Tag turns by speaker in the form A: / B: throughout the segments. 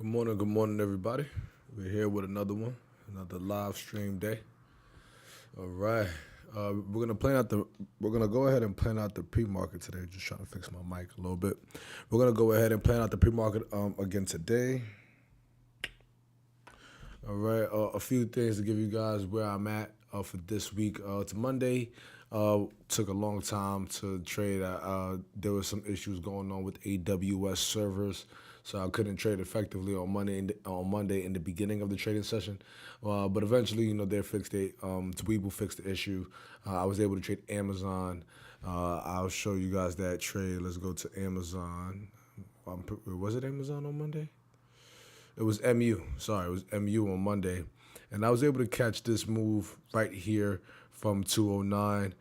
A: Good morning, everybody. We're here with another one, another live stream day. All right, we're gonna go ahead and plan out the pre-market today. Just trying to fix my mic a little bit. We're gonna go ahead and plan out the pre-market again today. All right, a few things to give you guys where I'm at for this week. It's Monday. Took a long time to trade. There was some issues going on with AWS servers, so I couldn't trade effectively on Monday in the beginning of the trading session. But eventually, they fixed it. Dweeble fixed the issue. I was able to trade Amazon. I'll show you guys that trade. Let's go to Amazon. Was it Amazon on Monday? It was MU. Sorry, it was MU on Monday. And I was able to catch this move right here from 209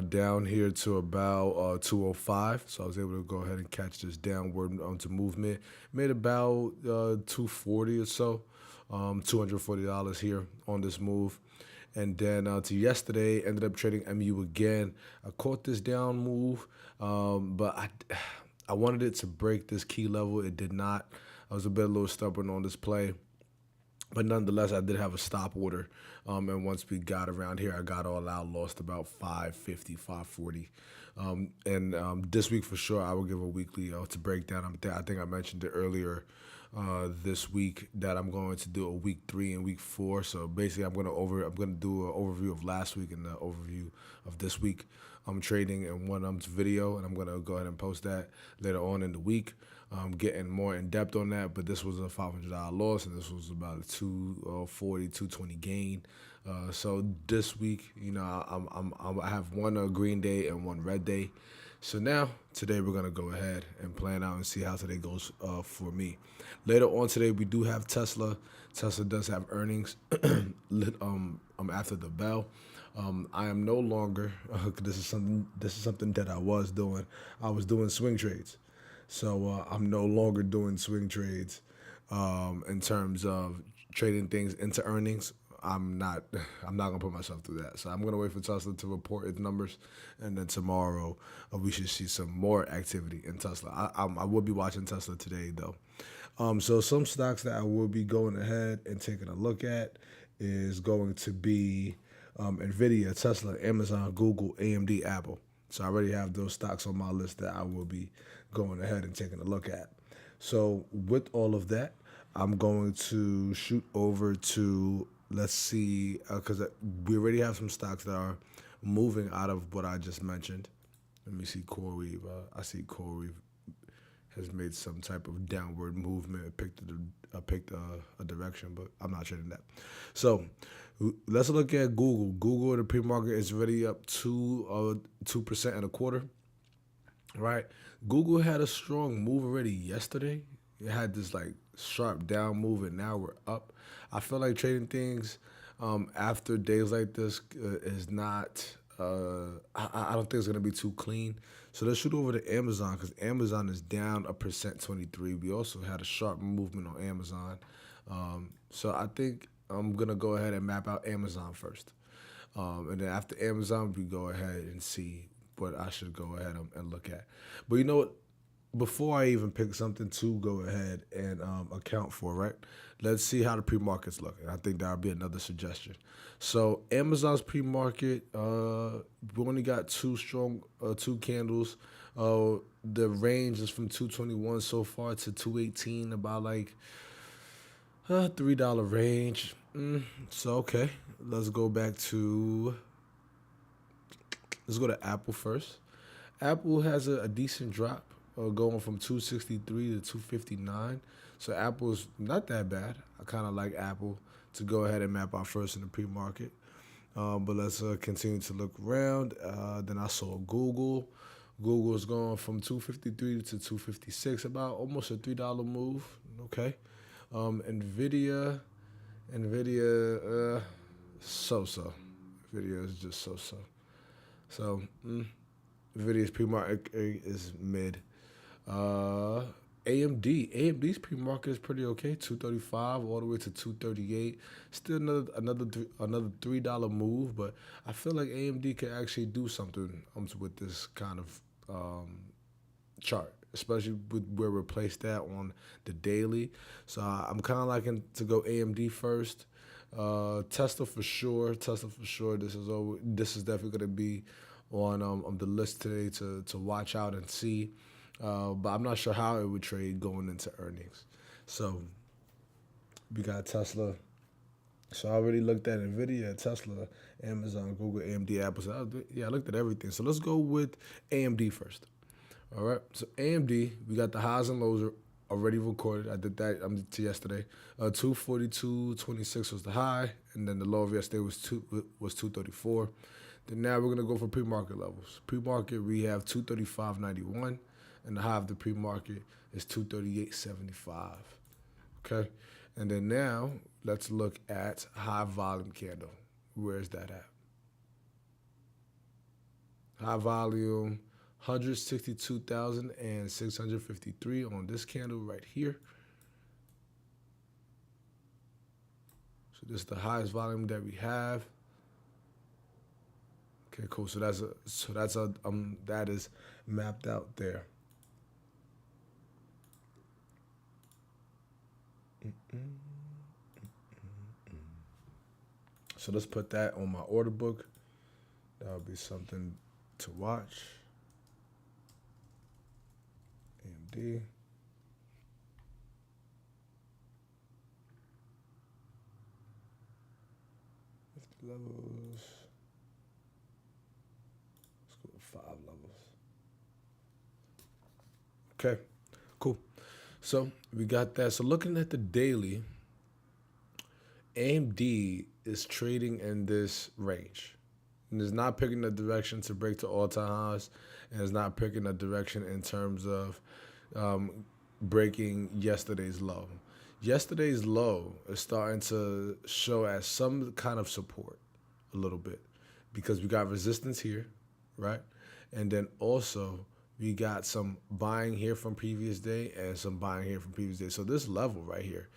A: down here to about 205. So I was able to go ahead and catch this downward onto movement. Made about 240 or so, $240 here on this move. And then to yesterday, ended up trading MU again. I caught this down move, but I wanted it to break this key level. It did not. I was a little stubborn on this play. But nonetheless, I did have a stop order. And once we got around here, I got all out, lost about 550, 540. This week for sure, I will give a weekly to breakdown. I think I mentioned it earlier this week that I'm going to do a week 3 and week 4. So basically, I'm gonna do an overview of last week and the overview of this week. I'm trading in one video, and I'm gonna go ahead and post that later on in the week. Getting more in depth on that, but this was a $500 loss, and this was about a 240, 220 gain. So this week, I have one green day and one red day. So now today we're gonna go ahead and plan out and see how today goes for me. Later on today we do have Tesla. Tesla does have earnings after the bell. I am no longer. This is something that I was doing. I was doing swing trades. So I'm no longer doing swing trades in terms of trading things into earnings. I'm not gonna put myself through that. So I'm gonna wait for Tesla to report its numbers, and then tomorrow we should see some more activity in Tesla. I will be watching Tesla today though. So some stocks that I will be going ahead and taking a look at is going to be Nvidia, Tesla, Amazon, Google, AMD, Apple. So I already have those stocks on my list that I will be going ahead and taking a look at. So with all of that, I'm going to shoot over to, let's see, because we already have some stocks that are moving out of what I just mentioned. Let me see CoreWeave. I see CoreWeave has made some type of downward movement. It picked a direction, but I'm not trading that. So let's look at Google. Google, the pre-market is already up 2% and a quarter. Right, Google had a strong move already yesterday. It had this like sharp down move, and now we're up. I feel like trading things after days like this is not. I don't think it's gonna be too clean. So let's shoot over to Amazon because Amazon is down 1.23%. We also had a sharp movement on Amazon. So I think I'm gonna go ahead and map out Amazon first, and then after Amazon, we go ahead and see what I should go ahead and look at. But you know what? Before I even pick something to go ahead and account for, right? Let's see how the pre-market's looking. I think that would be another suggestion. So Amazon's pre-market, we only got two candles. The range is from 221 so far to 218, about like $3 range. So okay, let's go to Apple first. Apple has a decent drop, going from 263 to 259. So Apple's not that bad. I kind of like Apple to go ahead and map out first in the pre-market. But let's continue to look around. Then I saw Google. Google is going from 253 to 256, about almost a $3 move. Okay. Nvidia, so-so. Nvidia is just so-so. So, Nvidia's pre-market is mid. AMD's pre-market is pretty okay, 235 all the way to 238. Still another $3 move, but I feel like AMD can actually do something with this kind of chart. especially with where we're placed at on the daily. So I'm kind of liking to go AMD first. Tesla for sure. Tesla for sure. This is definitely going to be on the list today to watch out and see. But I'm not sure how it would trade going into earnings. So we got Tesla. So I already looked at Nvidia, Tesla, Amazon, Google, AMD, Apple. So I looked at everything. So let's go with AMD first. All right. So AMD, we got the highs and lows already recorded. I did that to yesterday. 242.26 was the high, and then the low of yesterday was 234. Then now we're gonna go for pre-market levels. Pre-market we have 235.91, and the high of the pre-market is 238.75. Okay. And then now let's look at high volume candle. Where's that at? High volume, 162,653 on this candle right here. So this is the highest volume that we have. Okay, cool. So that is mapped out there. So let's put that on my order book. That'll be something to watch. AMD. Levels. Let's go with 5 levels. Okay, cool. So we got that. So looking at the daily, AMD is trading in this range. And it's not picking a direction to break to all-time highs, and it's not picking a direction in terms of breaking yesterday's low. Yesterday's low is starting to show as some kind of support a little bit because we got resistance here, right? And then also we got some buying here from previous day and some buying here from previous day. So this level right here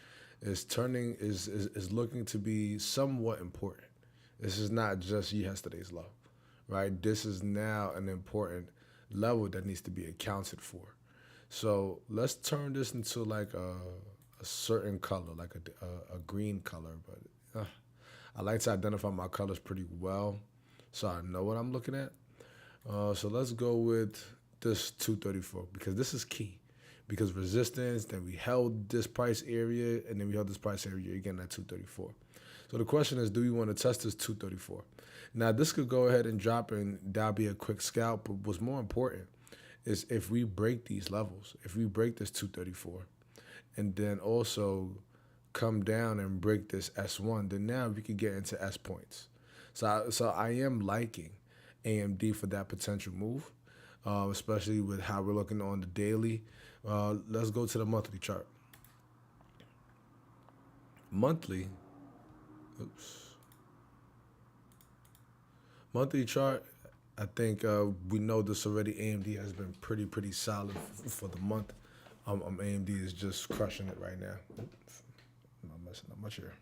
A: is looking to be somewhat important. This is not just yesterday's low, right? This is now an important level that needs to be accounted for. So let's turn this into like a certain color, like a green color. But I like to identify my colors pretty well, so I know what I'm looking at. So let's go with this 234 because this is key. Because resistance, then we held this price area, and then we held this price area again at 234. So the question is, do we want to test this 234? Now, this could go ahead and drop, and that'll be a quick scalp. But what's more important is if we break these levels, if we break this 234, and then also come down and break this S1, then now we could get into S points. So I am liking AMD for that potential move, especially with how we're looking on the daily. Let's go to the monthly chart. Monthly chart, I think we know this already. AMD has been pretty solid for the month. AMD is just crushing it right now. Oops, I'm not messing up much here.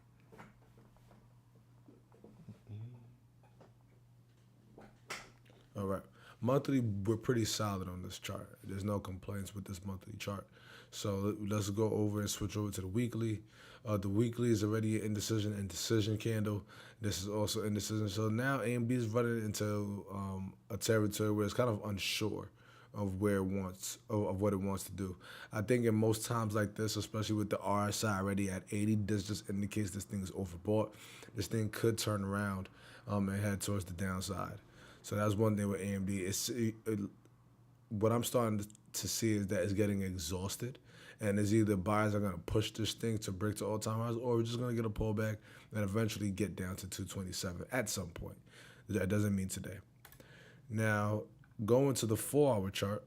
A: All right. Monthly, we're pretty solid on this chart. There's no complaints with this monthly chart. So let's go over and switch over to the weekly. The weekly is already an indecision candle. This is also indecision. So now AMD is running into a territory where it's kind of unsure of where it wants, of what it wants to do. I think in most times like this, especially with the RSI already at 80, this just indicates this thing is overbought. This thing could turn around and head towards the downside. So that's one thing with AMD. What I'm starting to see is that it's getting exhausted, and it's either buyers are going to push this thing to break to all-time highs, or we're just going to get a pullback and eventually get down to 227 at some point. That doesn't mean today. Now, going to the 4-hour chart,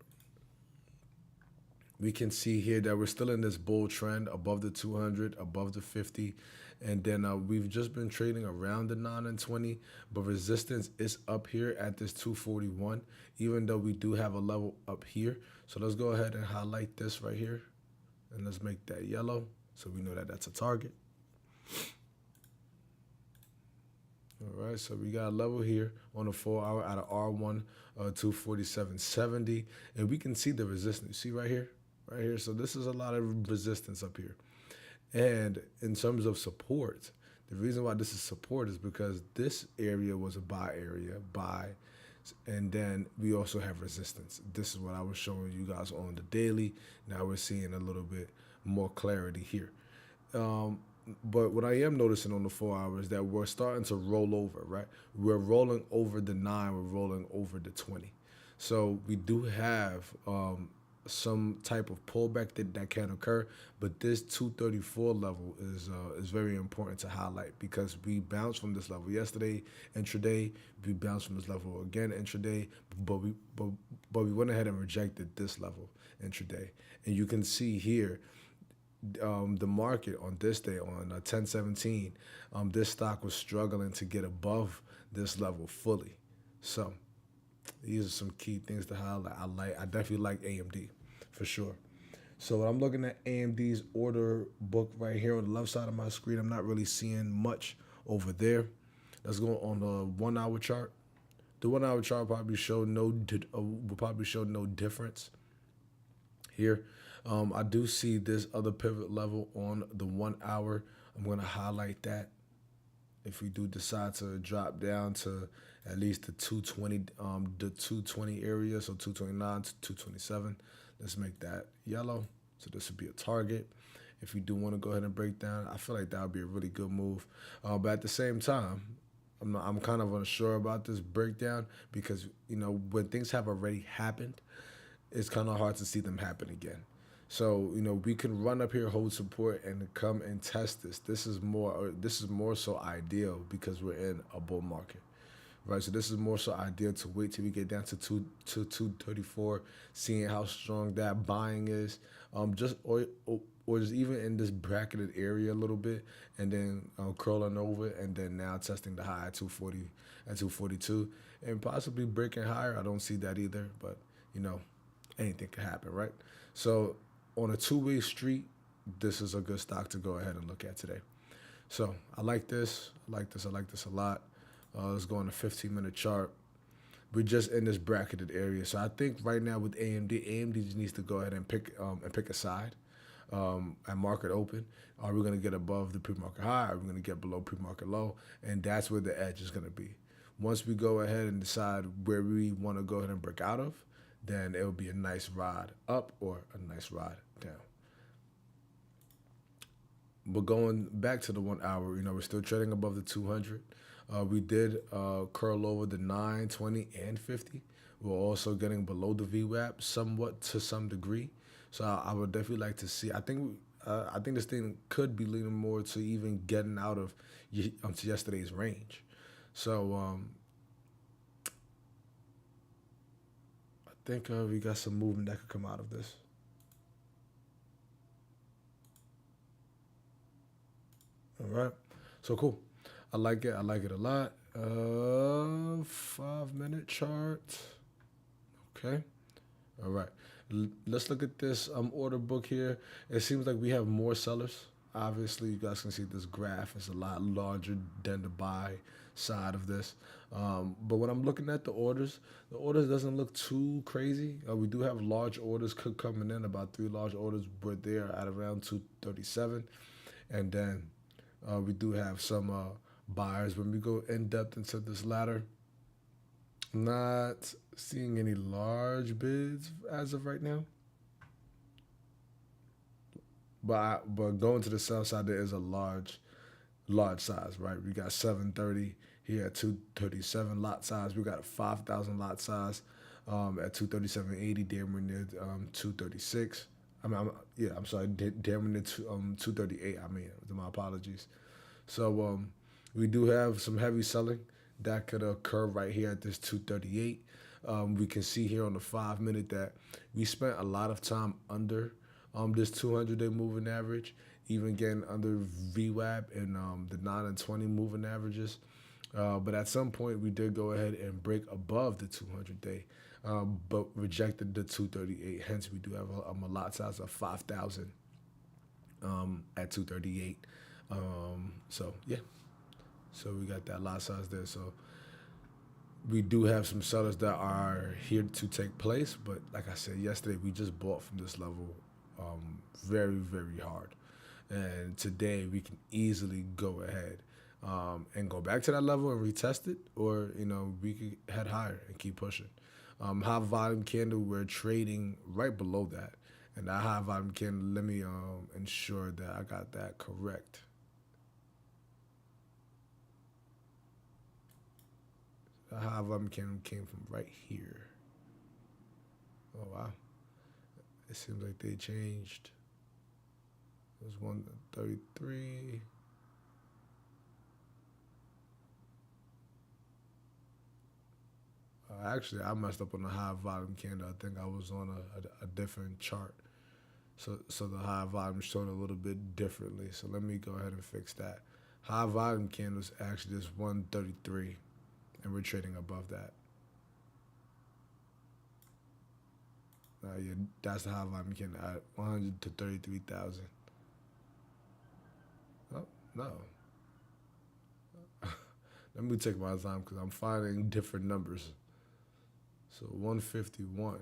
A: we can see here that we're still in this bull trend above the 200, above the 50. And then we've just been trading around the 9 and 20, but resistance is up here at this 241, even though we do have a level up here. So let's go ahead and highlight this right here, and let's make that yellow so we know that that's a target. All right, so we got a level here on the 4 hour out of R1, 247.70, and we can see the resistance. See right here, right here. So this is a lot of resistance up here. And in terms of support, the reason why this is support is because this area was a buy area, buy, and then we also have resistance. This is what I was showing you guys on the daily. Now we're seeing a little bit more clarity here. Um, but what I am noticing on the 4 hours is that we're starting to roll over, right? We're rolling over the 9, we're rolling over the 20. So we do have some type of pullback that can occur, but this 234 level is very important to highlight because we bounced from this level yesterday intraday. We bounced from this level again intraday, but we went ahead and rejected this level intraday, and you can see here the market on this day on 10/17, this stock was struggling to get above this level fully. So these are some key things to highlight. I definitely like AMD for sure. So when I'm looking at AMD's order book right here on the left side of my screen, I'm not really seeing much over there. Let's go on the 1 hour chart. The 1 hour chart probably will probably show no difference here. I do see this other pivot level on the 1 hour. I'm going to highlight that. If we do decide to drop down to at least the 220 area, so 229 to 227, let's make that yellow. So this would be a target. If we do want to go ahead and break down, I feel like that would be a really good move. But at the same time, I'm kind of unsure about this breakdown because, when things have already happened, it's kind of hard to see them happen again. So, we can run up here, hold support, and come and test this. This is more so ideal because we're in a bull market, right? So this is more so ideal to wait till we get down to 234, seeing how strong that buying is, or just even in this bracketed area a little bit, and then curling over, and then now testing the high at 240 at 242, and possibly breaking higher. I don't see that either, but anything can happen, right? So on a two-way street, this is a good stock to go ahead and look at today. So I like this. I like this. I like this a lot. Let's go on a 15-minute chart. We're just in this bracketed area. So I think right now with AMD just needs to go ahead and pick a side at market open. Are we going to get above the pre-market high? Are we going to get below pre-market low? And that's where the edge is going to be. Once we go ahead and decide where we want to go ahead and break out of, then it will be a nice ride up or a nice ride down. But going back to the 1 hour, we're still trading above the 200. We did curl over the 9, 20, and 50. We're also getting below the VWAP somewhat to some degree. So I would definitely like to see. I think this thing could be leaning more to even getting out of to yesterday's range. So I think we got some movement that could come out of this. All right. So cool. I like it. I like it a lot. 5-minute chart. Okay. All right. Let's look at this order book here. It seems like we have more sellers. Obviously, you guys can see this graph is a lot larger than the buy side of this. But when I'm looking at the orders doesn't look too crazy. We do have large orders coming in. About 3 large orders were there at around 237. And then we do have some buyers. When we go in depth into this ladder, not seeing any large bids as of right now. But going to the sell side, there is a large size, right? We got 730 here at 237 lot size. We got a 5,000 lot size at 237.80, damn near 236. I'm sorry, damn near 238. My apologies. So we do have some heavy selling that could occur right here at this 238. We can see here on the 5-minute that we spent a lot of time under this 200-day moving average, even getting under VWAP and the 9 and 20 moving averages. But at some point, we did go ahead and break above the 200-day, but rejected the 238. Hence, we do have a lot size of 5,000 at 238. So, yeah. So we got that lot size there. So we do have some sellers that are here to take place, but like I said yesterday, we just bought from this level very, very hard. And today we can easily go ahead and go back to that level and retest it, or we could head higher and keep pushing. High volume candle, we're trading right below that, and that high volume candle. Let me ensure that I got that correct. The high volume candle came from right here. Oh wow! It seems like they changed. It was 133. Actually, I messed up on the high volume candle. I think I was on a different chart. So the high volume showed a little bit differently. So let me go ahead and fix that. High volume candle is actually just 133, and we're trading above that. Yeah, that's the high volume candle at 100 to 33,000. Oh, no. Let me take my time because I'm finding different numbers. So 151.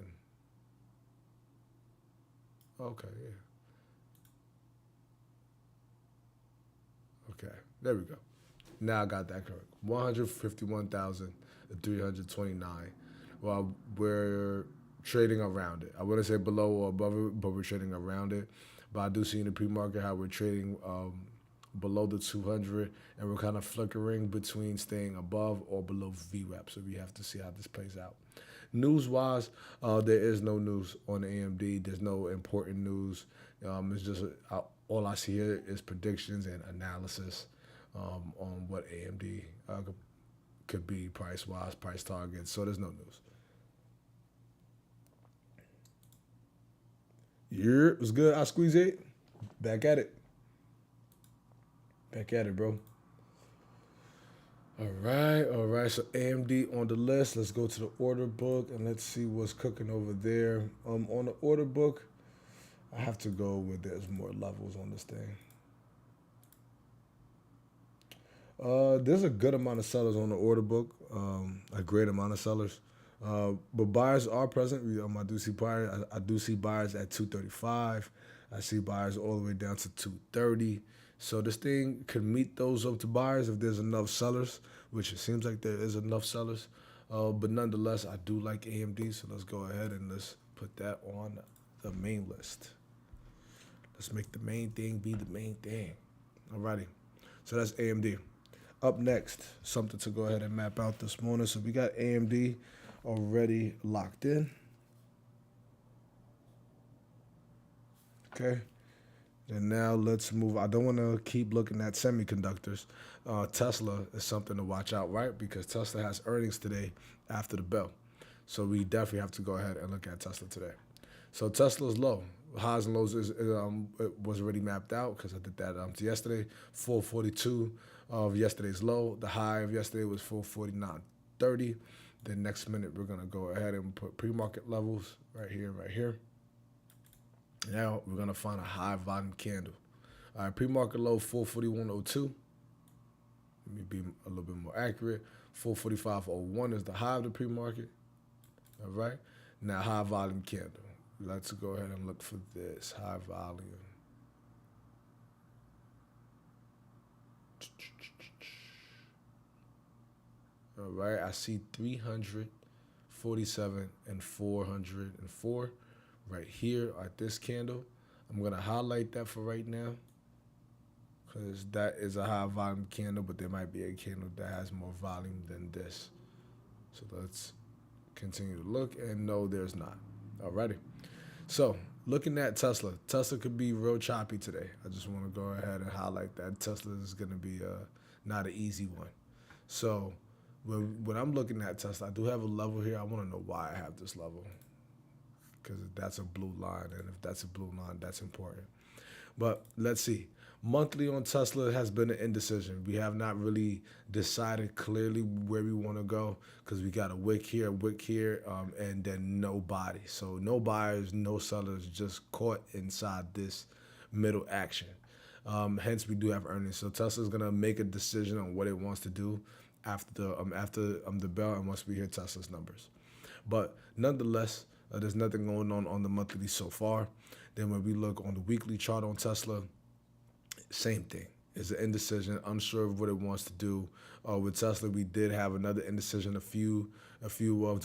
A: Okay, yeah. Okay, there we go. Now I got that correct. 151,329. Well, we're trading around it. I wouldn't say below or above it, but we're trading around it. But I do see in the pre-market how we're trading below the 200, and we're kind of flickering between staying above or below VWAP. So we have to see how this plays out. News-wise, there is no news on AMD. There's no important news. It's just all I see here is predictions and analysis on what AMD could be price-wise, price targets. So there's no news. Yeah, it was good. I squeeze it. Back at it. Back at it, bro. All right, all right. So AMD on the list. Let's go to the order book and let's see what's cooking over there. On the order book, I have to go where there's more levels on this thing. There's a good amount of sellers on the order book, a great amount of sellers. But buyers are present. I do see buyers. I do see buyers at 235. I see buyers all the way down to 230. So this thing could meet those up to buyers if there's enough sellers, which it seems like there is enough sellers. But nonetheless, I do like AMD. So let's go ahead and let's put that on the main list. Let's make the main thing be the main thing. Alrighty. So that's AMD. Up next, something to go ahead and map out this morning. So we got AMD already locked in. Okay. And now let's move. I don't want to keep looking at semiconductors. Tesla is something to watch out, right? Because Tesla has earnings today after the bell. So we definitely have to go ahead and look at Tesla today. So Tesla's low. Highs and lows it was already mapped out because I did that yesterday. 442 of yesterday's low. The high of yesterday was 449.30. Then next minute we're gonna go ahead and put pre-market levels right here, right here. Now we're gonna find a high volume candle. All right, pre-market low 441.02. Let me be a little bit more accurate. 445.01 is the high of the pre-market. All right. Now high volume candle. Let's go ahead and look for this high volume. All right, I see 347 and 404 right here at this candle. I'm going to highlight that for right now because that is a high volume candle, but there might be a candle that has more volume than this. So let's continue to look, and no, there's not. Alrighty. So looking at Tesla, Tesla could be real choppy today. I just want to go ahead and highlight that Tesla is going to be not an easy one. So when I'm looking at Tesla, I do have a level here. I want to know why I have this level because that's a blue line, and if that's a blue line, that's important. But let's see. Monthly on Tesla has been an indecision. We have not really decided clearly where we want to go because we got a wick here, and then nobody. So no buyers, no sellers, just caught inside this middle action. Hence, we do have earnings. So Tesla's gonna make a decision on what it wants to do after the bell, and once we hear Tesla's numbers. But nonetheless, there's nothing going on the monthly so far. Then when we look on the weekly chart on Tesla, same thing. It's an indecision, unsure of what it wants to do. With Tesla, we did have another indecision a few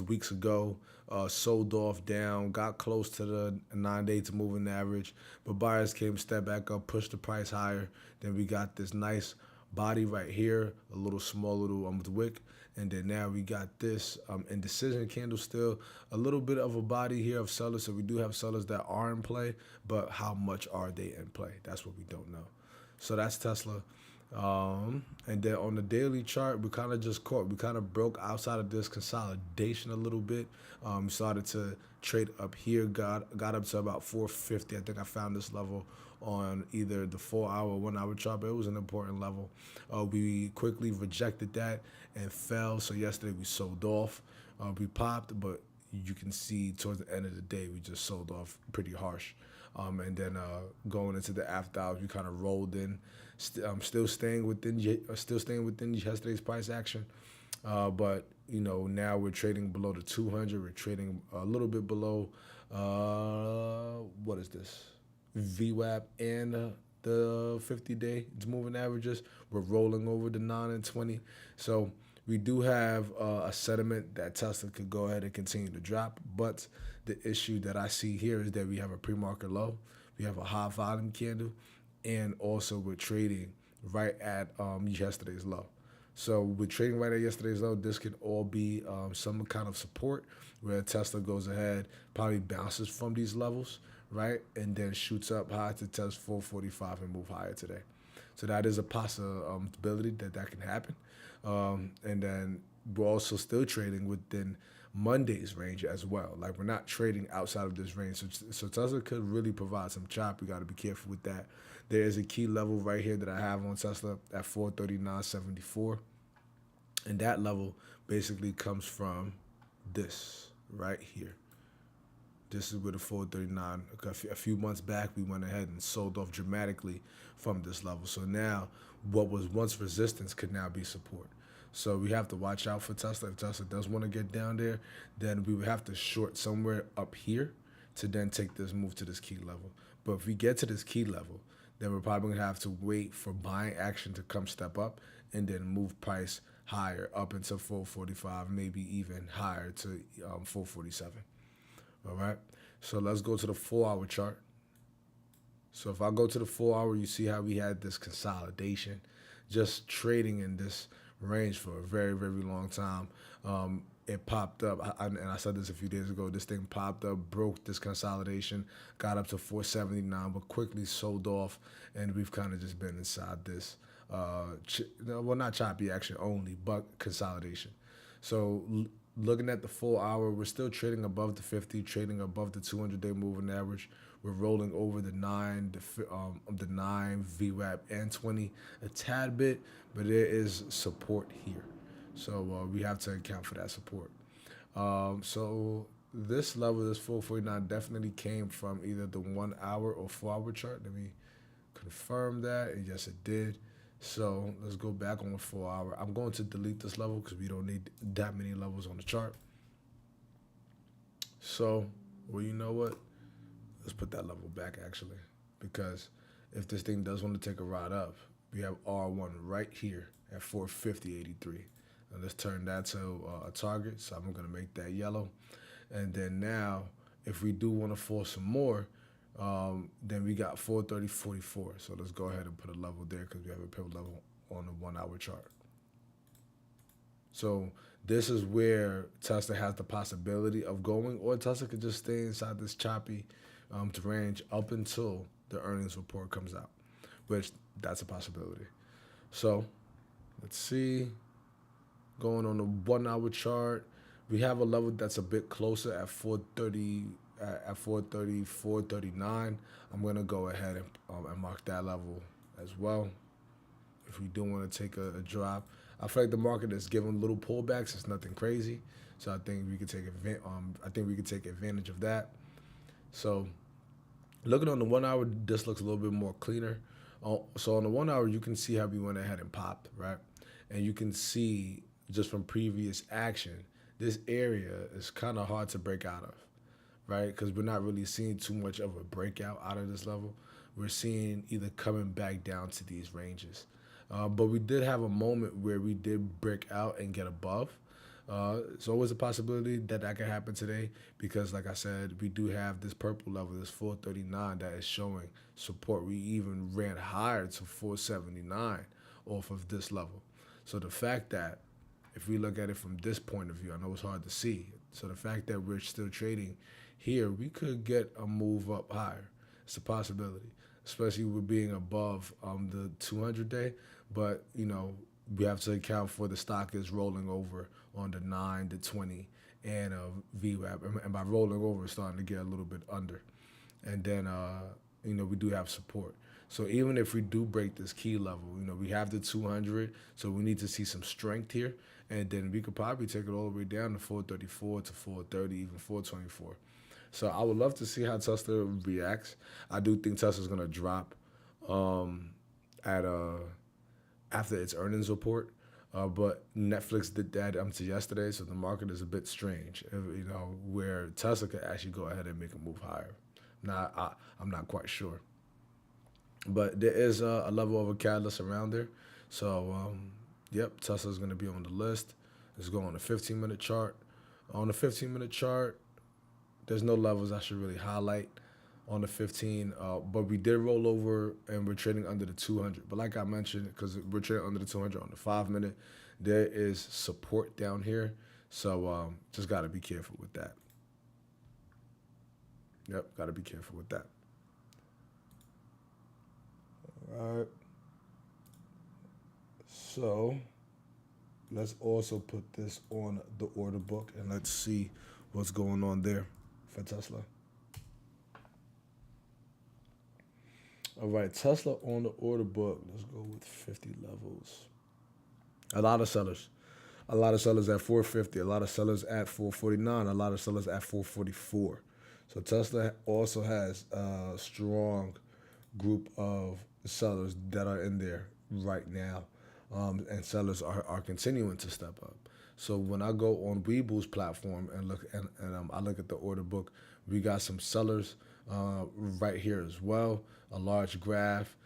A: weeks ago. Sold off down, got close to the 9-day to moving average, but buyers came step back up, pushed the price higher. Then we got this nice body right here, a little small little wick, and then now we got this indecision candle, still a little bit of a body here of sellers. So we do have sellers that are in play, but how much are they in play? That's what we don't know. So that's Tesla. And then on the daily chart, we kind of just caught. We kind of broke outside of this consolidation a little bit. Started to trade up here, got up to about 450. I think I found this level on either the 4-hour or 1-hour chart, but it was an important level. We quickly rejected that and fell. So yesterday we sold off. We popped, but you can see towards the end of the day, we just sold off pretty harsh. And then going into the after hours, we kind of rolled in, still staying within yesterday's price action. But now we're trading below the 200. We're trading a little bit below. What is this? VWAP and the 50-day moving averages. We're rolling over the 9 and 20. So we do have a sentiment that Tesla could go ahead and continue to drop, but the issue that I see here is that we have a pre-market low, we have a high volume candle, and also we're trading right at yesterday's low. So we're trading right at yesterday's low. This could all be some kind of support where Tesla goes ahead, probably bounces from these levels, right, and then shoots up high to test 445 and move higher today. So that is a possibility that can happen. And then we're also still trading within Monday's range as well. Like, we're not trading outside of this range. So Tesla could really provide some chop. We got to be careful with that. There is a key level right here that I have on Tesla at 439.74. And that level basically comes from this right here. This is where the 439, a few months back, we went ahead and sold off dramatically from this level. So now what was once resistance could now be support. So we have to watch out for Tesla. If Tesla does want to get down there, then we would have to short somewhere up here to then take this move to this key level. But if we get to this key level, then we're probably going to have to wait for buying action to come step up and then move price higher up into 445, maybe even higher to 447. All right, so let's go to the 4-hour chart. So if I go to the 4-hour, you see how we had this consolidation, just trading in this range for a very, very long time. It popped up, and I said this a few days ago, this thing popped up, broke this consolidation, got up to 479, but quickly sold off, and we've kind of just been inside this, well, not choppy action only, but consolidation. So looking at the 4-hour, we're still trading above the 50, trading above the 200-day moving average. We're rolling over the 9 VWAP and 20 a tad bit, but there is support here. So we have to account for that support. So this level, this 449, definitely came from either the 1-hour or 4-hour chart. Let me confirm that, and yes, it did. So let's go back on the 4-hour. I'm going to delete this level because we don't need that many levels on the chart. So, well, you know what? Let's put that level back, actually, because if this thing does want to take a ride up, we have R1 right here at 450.83. And let's turn that to a target. So I'm going to make that yellow. And then now, if we do want to fall some more, then we got 430.44. So let's go ahead and put a level there because we have a pivot level on the 1-hour chart. So this is where Tesla has the possibility of going, or Tesla could just stay inside this choppy range up until the earnings report comes out, which that's a possibility. So let's see. Going on the 1-hour chart, we have a level that's a bit closer at 430. At 439, I'm going to go ahead and mark that level as well. If we do want to take a drop, I feel like the market is giving little pullbacks. It's nothing crazy, so I think we could take advantage of that. So looking on the 1-hour, this looks a little bit more cleaner. So on the 1 hour, you can see how we went ahead and popped, right? And you can see just from previous action, this area is kind of hard to break out of, right? Because we're not really seeing too much of a breakout out of this level. We're seeing either coming back down to these ranges. But we did have a moment where we did break out and get above. It's always a possibility that that could happen today because, like I said, we do have this purple level, this 439 that is showing support. We even ran higher to 479 off of this level. So the fact that if we look at it from this point of view, I know it's hard to see. So the fact that we're still trading here, we could get a move up higher. It's a possibility, especially with being above the 200 day. But we have to account for the stock is rolling over on the 9, the 20, and VWAP. And by rolling over, it's starting to get a little bit under. And then, we do have support. So even if we do break this key level, we have the 200, so we need to see some strength here. And then we could probably take it all the way down to 434 to 430, even 424. So I would love to see how Tesla reacts. I do think Tesla's going to drop at after its earnings report. But Netflix did that to yesterday, so the market is a bit strange. Where Tesla could actually go ahead and make a move higher. Now, I'm not quite sure, but there is a level of a catalyst around there. So, yep, Tesla's going to be on the list. Let's go on the 15-minute chart. On the 15-minute chart, there's no levels I should really highlight on the 15, but we did roll over and we're trading under the 200. But like I mentioned, because we're trading under the 200 on the 5-minute, there is support down here. So just got to be careful with that. Yep, got to be careful with that. All right. So let's also put this on the order book and let's see what's going on there for Tesla. All right, Tesla on the order book. Let's go with 50 levels. A lot of sellers. A lot of sellers at 450. A lot of sellers at 449. A lot of sellers at 444. So Tesla also has a strong group of sellers that are in there right now. And sellers are continuing to step up. So when I go on Weeble's platform and look and I look at the order book, we got some sellers right here as well. A large graph.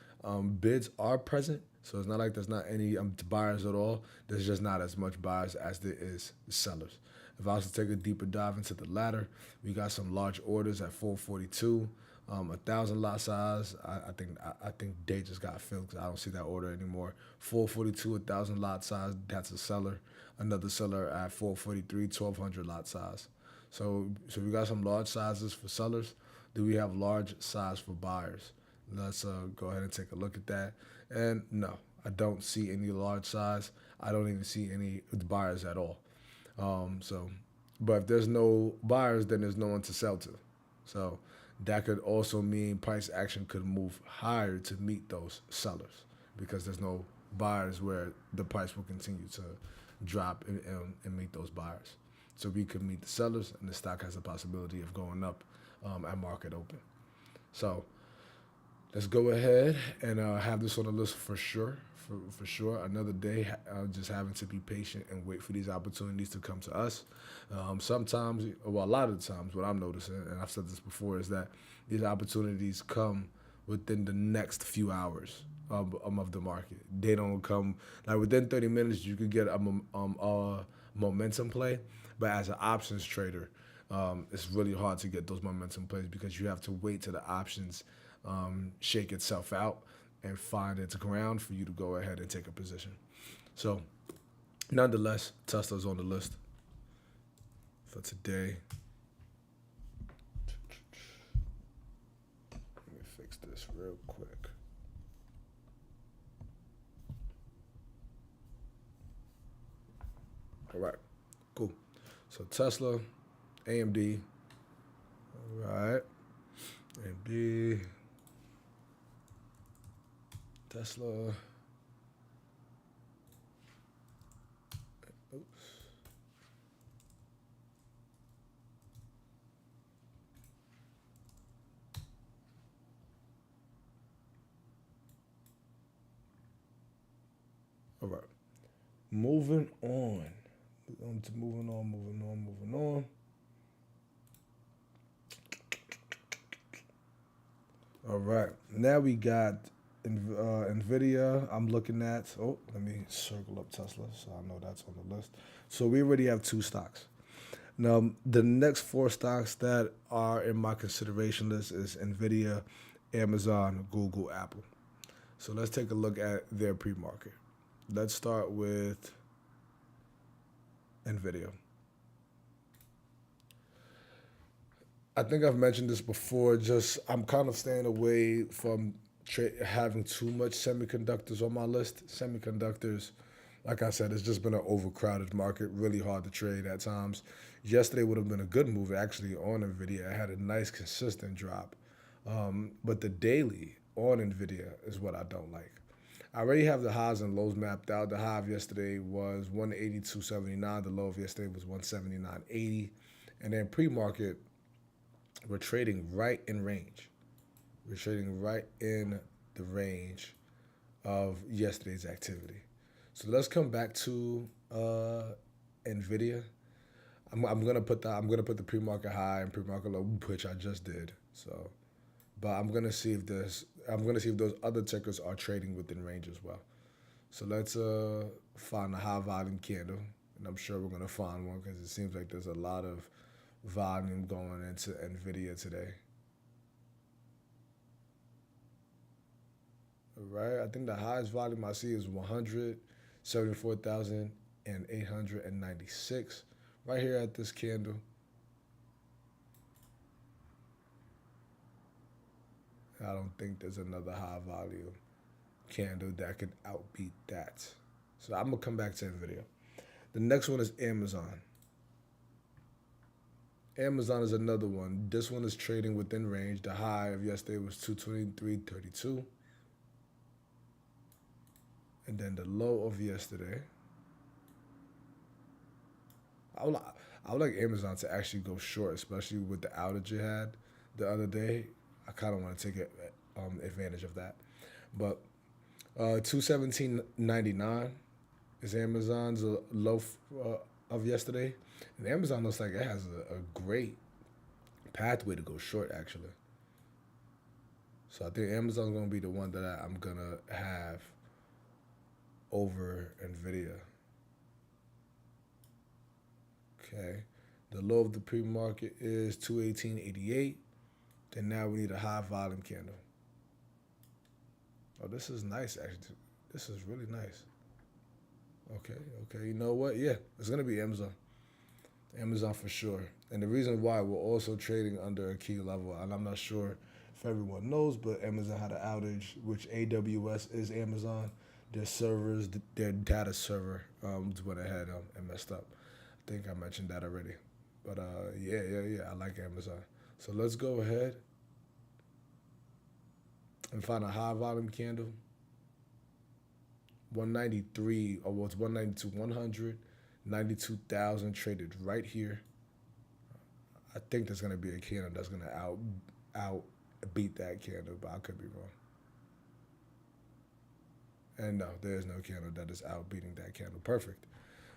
A: Bids are present, so it's not like there's not any buyers at all. There's just not as much buyers as there is sellers. If I was to take a deeper dive into the ladder, we got some large orders at 442. 1,000 lot size. I think they just got filled because I don't see that order anymore. 442, 1,000 lot size. That's a seller. Another seller at 443, 1,200 lot size. So we got some large sizes for sellers. Do we have large size for buyers? Let's go ahead and take a look at that. And no, I don't see any large size. I don't even see any buyers at all. But if there's no buyers, then there's no one to sell to. So that could also mean price action could move higher to meet those sellers because there's no buyers where the price will continue to drop and meet those buyers. So we could meet the sellers and the stock has a possibility of going up at market open. So let's go ahead and have this on the list for sure. For sure, another day, just having to be patient and wait for these opportunities to come to us. Sometimes, well, a lot of the times, what I'm noticing, and I've said this before, is that these opportunities come within the next few hours of the market. They don't come, like within 30 minutes, you could get a momentum play, but as an options trader, it's really hard to get those momentum plays because you have to wait till the options shake itself out and find its ground for you to go ahead and take a position. So, nonetheless, Tesla's on the list for today. Let me fix this real quick. All right, cool. So Tesla, AMD. All right, AMD. Tesla. Oops. All right. Moving on. Moving on. All right. Now we got Nvidia. I'm looking at. Oh, let me circle up Tesla so I know that's on the list. So we already have two stocks. Now the next four stocks that are in my consideration list is Nvidia, Amazon, Google, Apple. So let's take a look at their pre-market. Let's start with Nvidia. I think I've mentioned this before. Just I'm kind of staying away from having too much semiconductors on my list. Semiconductors, like I said, it's just been an overcrowded market, really hard to trade at times. Yesterday would have been a good move actually on Nvidia. It had a nice consistent drop, but the daily on Nvidia is what I don't like. I already have the highs and lows mapped out. The high of yesterday was 182.79. The low of yesterday was 179.80, and then pre-market we're trading right in range. We're trading right in the range of yesterday's activity. So let's come back to Nvidia. I'm gonna put the pre-market high and pre-market low, which I just did. So, but I'm gonna see if those other tickers are trading within range as well. So let's find a high volume candle, and I'm sure we're gonna find one because it seems like there's a lot of volume going into Nvidia today. All right, I think the highest volume I see is 174,896. Right here at this candle, I don't think there's another high volume candle that could outbeat that. So I'm gonna come back to Nvidia. The next one is Amazon. Amazon is another one. This one is trading within range. The high of yesterday was 223.32. And then the low of yesterday. I would, I would like Amazon to actually go short, especially with the outage it had the other day. I kind of want to take advantage of that. But 217.99 is Amazon's low of yesterday. And Amazon looks like it has a great pathway to go short, actually. So I think Amazon's going to be the one that I'm going to have over Nvidia. Okay. The low of the pre-market is 218.88. Then now we need a high volume candle. Oh, this is nice, actually. This is really nice. Okay. You know what? Yeah, it's going to be Amazon. Amazon for sure. And the reason why we're also trading under a key level, and I'm not sure if everyone knows, but Amazon had an outage, which AWS is Amazon. Their servers, their data server went ahead and messed up. I think I mentioned that already. But yeah, I like Amazon. So let's go ahead and find a high volume candle. 193, or well, it's 192, 100, 92,000 traded right here. I think there's gonna be a candle that's gonna out beat that candle, but I could be wrong. And no, there is no candle that is out beating that candle. Perfect.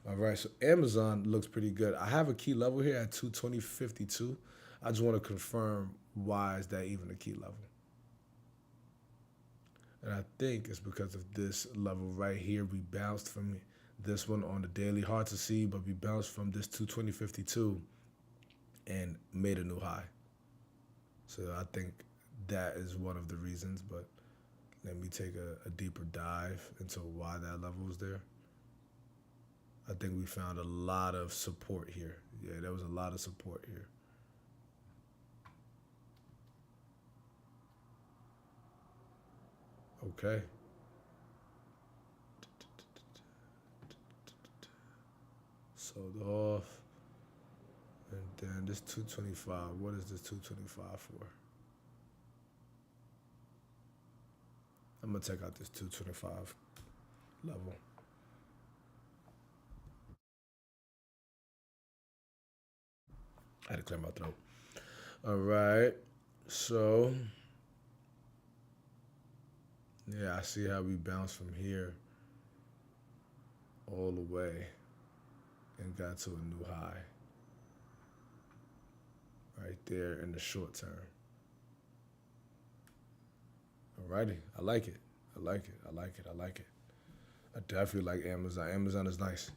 A: All right, so Amazon looks pretty good. I have a key level here at 220.52. I just want to confirm why is that even a key level. And I think it's because of this level right here. We bounced from this one on the daily. Hard to see, but we bounced from this 220.52 and made a new high. So I think that is one of the reasons, but let me take a deeper dive into why that level is there. I think we found a lot of support here. Yeah, there was a lot of support here. Okay. Sold off. And then this 225. What is this 225 for? I'm going to take out this 225 level. I had to clear my throat. All right. So, yeah, I see how we bounce from here. all the way and got to a new high right there in the short term. Alrighty, I like it. I like it. I like it. I like it. I definitely like Amazon. Amazon is nice.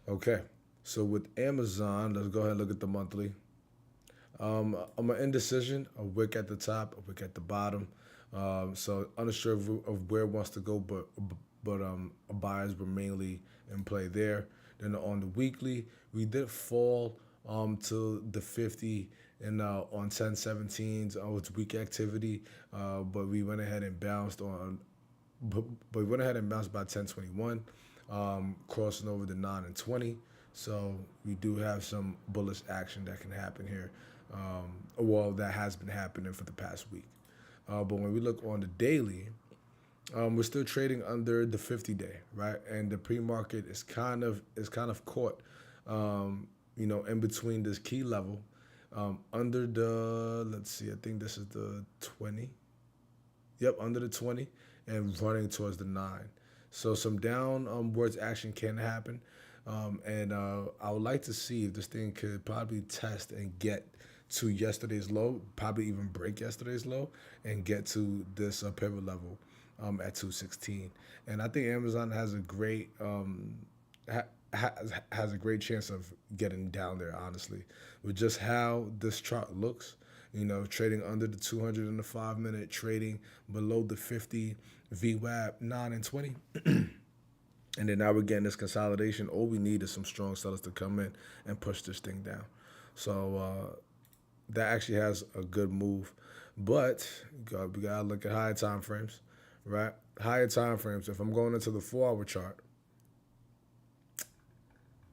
A: Okay, so with Amazon, let's go ahead and look at the monthly. I'm an indecision, a wick at the top, a wick at the bottom. So unsure of where it wants to go, but buyers were mainly in play there. Then on the weekly, we did fall to the 50 and on 1017s with weak activity, but we went ahead and bounced on but we went ahead and bounced by 1021, crossing over the 9 and 20. So we do have some bullish action that can happen here. Well, that has been happening for the past week. But when we look on the daily, we're still trading under the 50-day, right? And the pre-market is kind of caught, in between this key level, under the, let's see, I think this is the 20. Yep, under the 20 and running towards the 9. So some downwards action can happen. And I would like to see if this thing could probably test and get to yesterday's low, probably even break yesterday's low and get to this pivot level at 216. And I think Amazon has a great has a great chance of getting down there, honestly, with just how this chart looks. Trading under the 200 in the 5 minute, trading below the 50 VWAP 9 and 20. And then now we're getting this consolidation. All we need is some strong sellers to come in and push this thing down. So that actually has a good move. But we got to look at higher time frames, right? Higher time frames. If I'm going into the 4-hour chart,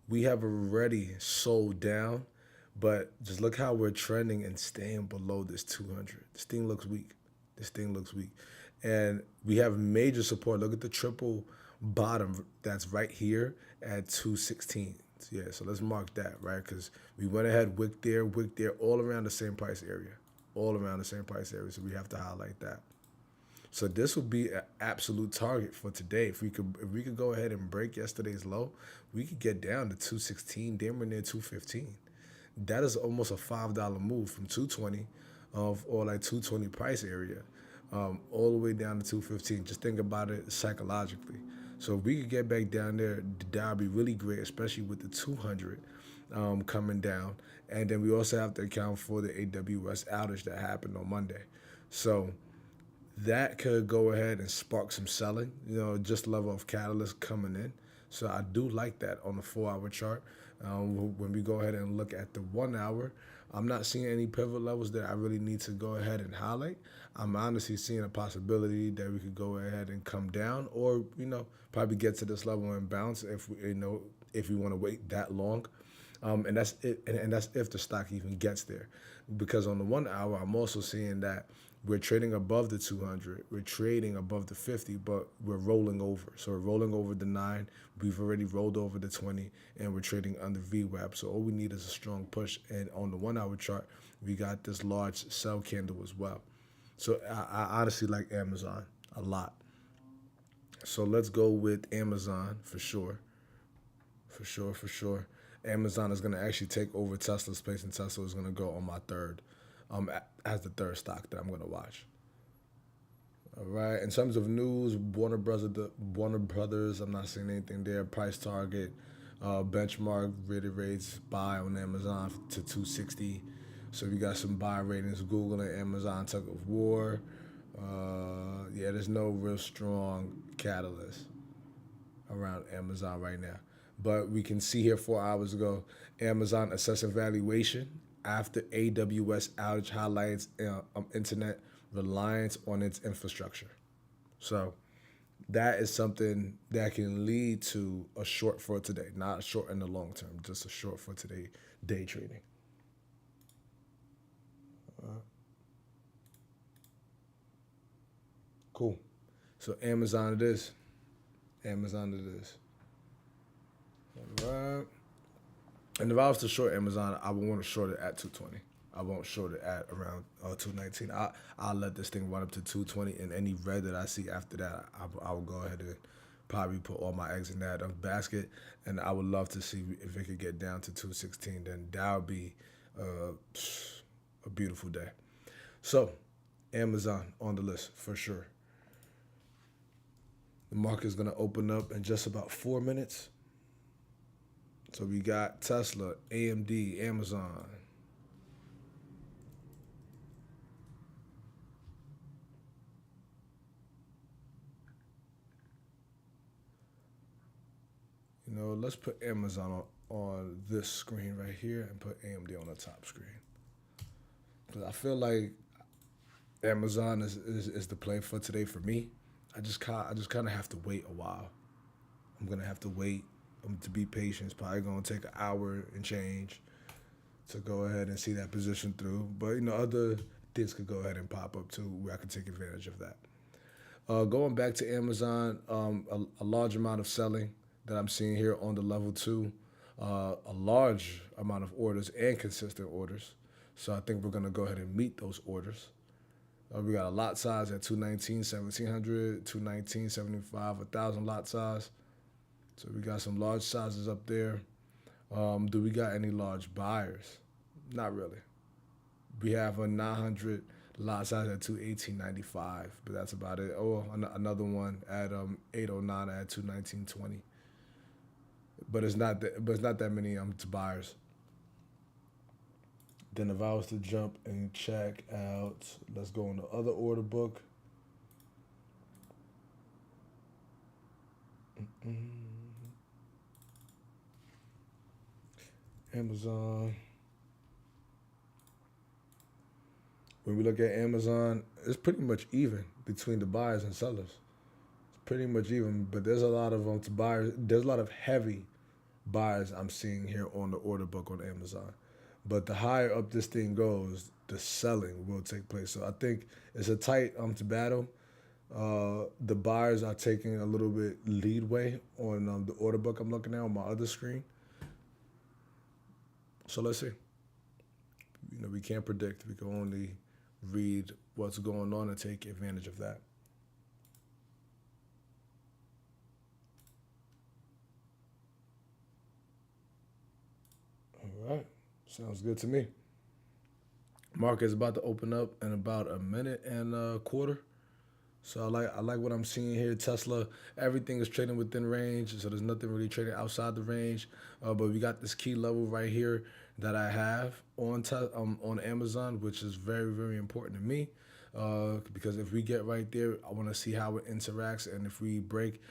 A: we have already sold down, but just look how we're trending and staying below this 200. This thing looks weak. This thing looks weak. And we have major support. Look at the triple bottom that's right here at 216. Yeah, so let's mark that, right? Because we went ahead, wick there, all around the same price area. All around the same price area, so we have to highlight that. So this would be an absolute target for today. If we could go ahead and break yesterday's low, we could get down to 216, damn near 215. That is almost a $5 move from 220 or like 220 price area all the way down to 215. Just think about it psychologically. So if we could get back down there, that would be really great, especially with the 200 coming down. And then we also have to account for the AWS outage that happened on Monday. So that could go ahead and spark some selling, just level of catalyst coming in. So I do like that on the 4-hour chart. When we go ahead and look at the 1 hour, I'm not seeing any pivot levels that I really need to go ahead and highlight. I'm honestly seeing a possibility that we could go ahead and come down, or probably get to this level and bounce if we want to wait that long. And that's it, and that's if the stock even gets there, because on the 1 hour, I'm also seeing that we're trading above the 200, we're trading above the 50, but we're rolling over. So we're rolling over the 9, we've already rolled over the 20, and we're trading under VWAP. So all we need is a strong push. And on the 1 hour chart, we got this large sell candle as well. So I honestly like Amazon a lot. So let's go with Amazon for sure. For sure. Amazon is going to actually take over Tesla's place, and Tesla is going to go on my third, as the third stock that I'm going to watch. All right. In terms of news, Warner Brothers, I'm not seeing anything there. Price target, benchmark reiterates buy on Amazon to 260. So we got some buy ratings. Google and Amazon tug of war. There's no real strong catalyst around Amazon right now. But we can see here 4 hours ago, Amazon assessing valuation after AWS outage highlights internet reliance on its infrastructure. So that is something that can lead to a short for today, not a short in the long term, just a short for today day trading. Cool. So Amazon it is. All right. And if I was to short Amazon, I would want to short it at 220. I won't short it at around 219. I'll let this thing run up to 220, and any red that I see after that, I will go ahead and probably put all my eggs in that basket, and I would love to see if it could get down to 216. Then that would be uh, a beautiful day. So, Amazon on the list for sure. The market is going to open up in just about 4 minutes. So we got Tesla, AMD, Amazon. Let's put Amazon on this screen right here and put AMD on the top screen. Because I feel like Amazon is the play for today for me. I just kind of have to wait a while. I'm gonna have to wait to be patient. It's probably gonna take an hour and change to go ahead and see that position through. But other things could go ahead and pop up too, where I can take advantage of that. Going back to Amazon, a large amount of selling that I'm seeing here on the level two, a large amount of orders and consistent orders. So I think we're gonna go ahead and meet those orders. We got a lot size at 219, 1700, 219, 75, 1,000 lot size. So we got some large sizes up there. Do we got any large buyers? Not really. We have a 900 lot size at 218.95, but that's about it. Oh, another one at 809 at 219.20. But it's not that many to buyers. Then if I was to jump and check out, let's go on the other order book. Amazon. When we look at Amazon, it's pretty much even between the buyers and sellers. It's pretty much even, but there's a lot of to buyers. There's a lot of heavy buyers I'm seeing here on the order book on Amazon. But the higher up this thing goes, the selling will take place. So I think it's a tight to battle. The buyers are taking a little bit leadway on the order book I'm looking at on my other screen. So let's see. We can't predict. We can only read what's going on and take advantage of that. All right. Sounds good to me. Market is about to open up in about a minute and a quarter. So I like what I'm seeing here. Tesla, everything is trading within range, so there's nothing really trading outside the range. But we got this key level right here that I have on Amazon, which is very, very important to me. Because if we get right there, I want to see how it interacts, and if we break,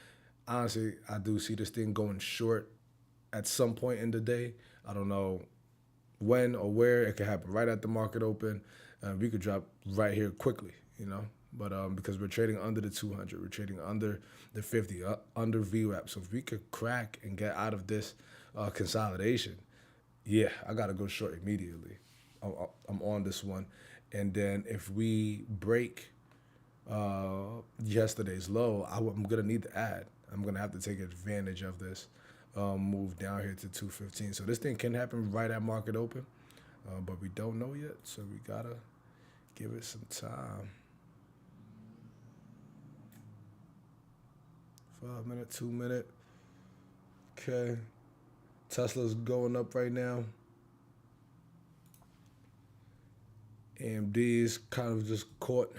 A: honestly, I do see this thing going short at some point in the day. I don't know when or where. It could happen right at the market open. We could drop right here quickly. But because we're trading under the 200, we're trading under the 50, under VWAP. So if we could crack and get out of this consolidation, yeah, I got to go short immediately. I'm on this one. And then if we break yesterday's low, I'm going to need to add. I'm going to have to take advantage of this move down here to 215. So this thing can happen right at market open, but we don't know yet. So we got to give it some time. 5 minute, 2 minute. Okay. Tesla's going up right now. AMD's kind of just caught.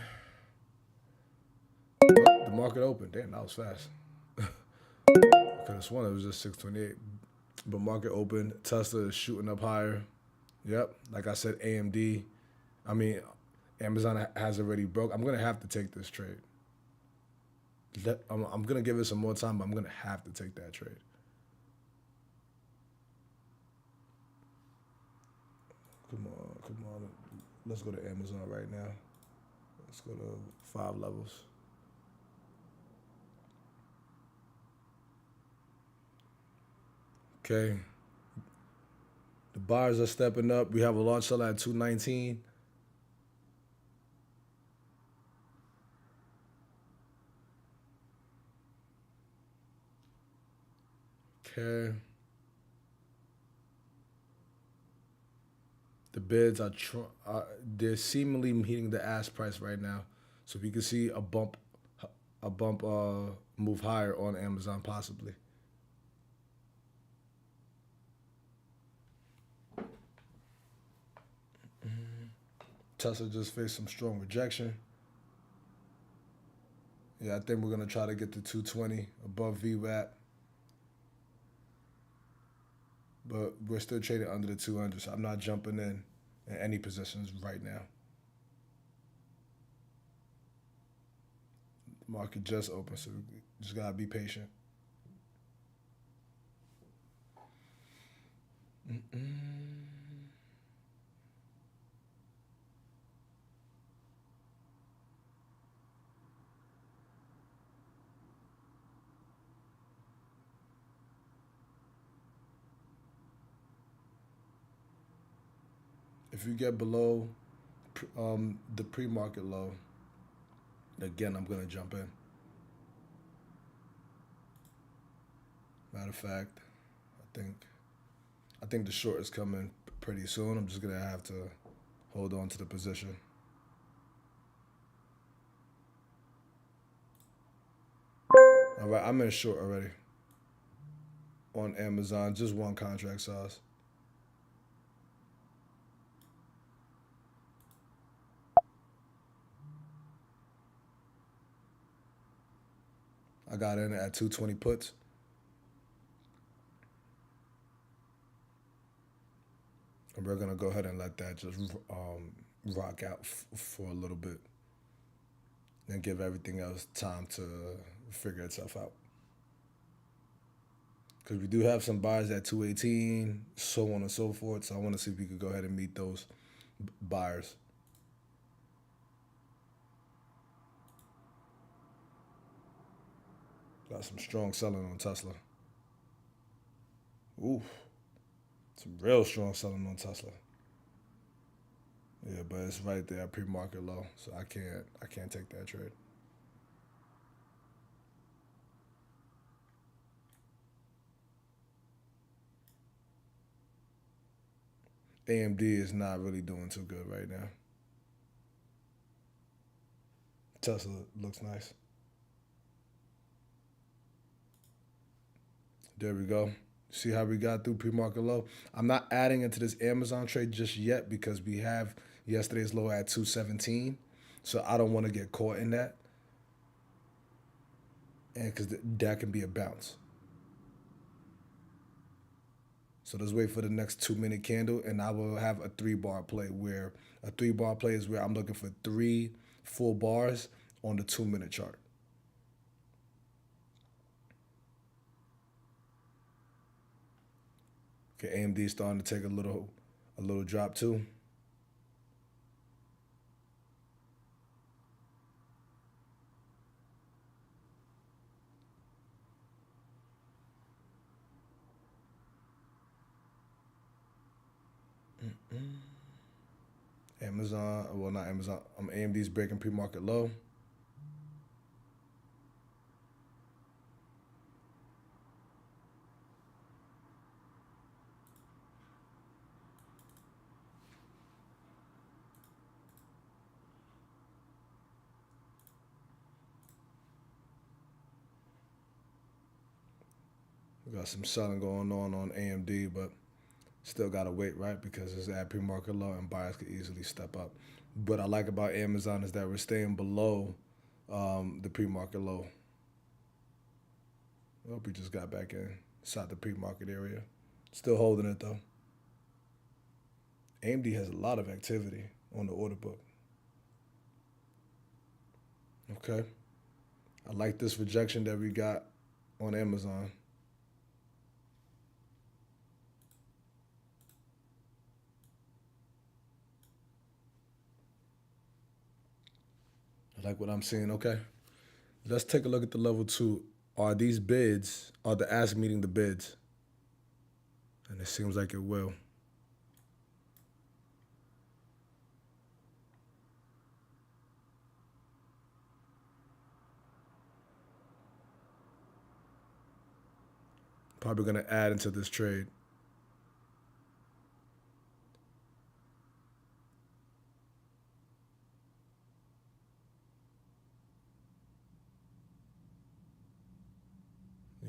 A: The market opened. Damn, that was fast. Could have sworn it was just 628. But market open. Tesla is shooting up higher. Yep. Like I said, AMD. I mean, Amazon has already broke. I'm going to have to take this trade. I'm going to give it some more time, but I'm going to have to take that trade. Come on, come on. Let's go to Amazon right now. Let's go to 5 levels. Okay. The buyers are stepping up. We have a large seller at 219. Okay. The bids they're seemingly meeting the ask price right now. So we can see a bump a bump move higher on Amazon possibly. Tesla just faced some strong rejection. Yeah, I think we're gonna try to get to 220 above VWAP, but we're still trading under the 200, so I'm not jumping in any positions right now. The market just opened, so we just gotta be patient. If you get below the pre-market low, again, I'm gonna jump in. Matter of fact, I think I think the short is coming pretty soon. I'm just gonna have to hold on to the position. All right, I'm in short already on Amazon, just one contract size. I got in at 220 puts. And we're gonna go ahead and let that just rock out for a little bit, and give everything else time to figure itself out. Because we do have some buyers at 218, so on and so forth. So I want to see if we could go ahead and meet those buyers. Got some strong selling on Tesla. Ooh, some real strong selling on Tesla. Yeah, but it's right there, pre-market low, so I can't take that trade. AMD is not really doing too good right now. Tesla looks nice. There we go. See how we got through pre-market low? I'm not adding into this Amazon trade just yet because we have yesterday's low at 217. So I don't want to get caught in that. And because that can be a bounce. So let's wait for the next 2 minute candle, and I will have a 3 bar play where a 3 bar play is where I'm looking for 3 full bars on the 2 minute chart. Okay, AMD is starting to take a little drop too. Amazon, well not Amazon, AMD's breaking pre-market low. We got some selling going on AMD, but still gotta wait, right? Because it's at pre-market low and buyers could easily step up. What I like about Amazon is that we're staying below the pre-market low. I hope we just got back inside the pre-market area. Still holding it though. AMD has a lot of activity on the order book. Okay. I like this rejection that we got on Amazon. I like what I'm seeing. Okay. Let's take a look at the level 2. Are these bids, are the ask meeting the bids? And it seems like it will. Probably going to add into this trade.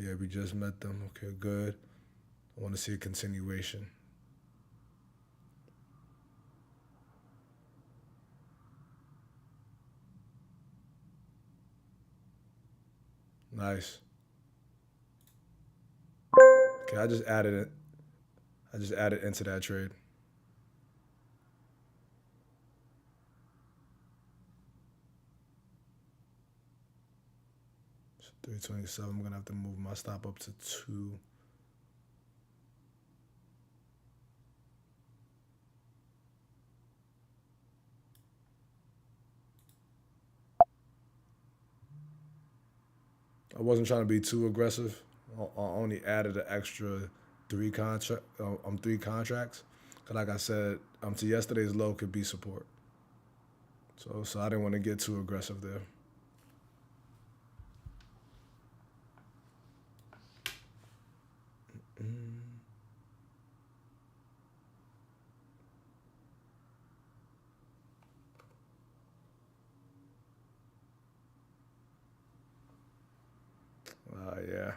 A: Yeah, we just met them. Okay, good. I want to see a continuation. Nice. Okay, I just added it. I just added into that trade. So 327. I'm gonna have to move my stop up to 2. I wasn't trying to be too aggressive. I only added an extra three contracts. Cause like I said, to yesterday's low could be support. So I didn't want to get too aggressive there. Yeah.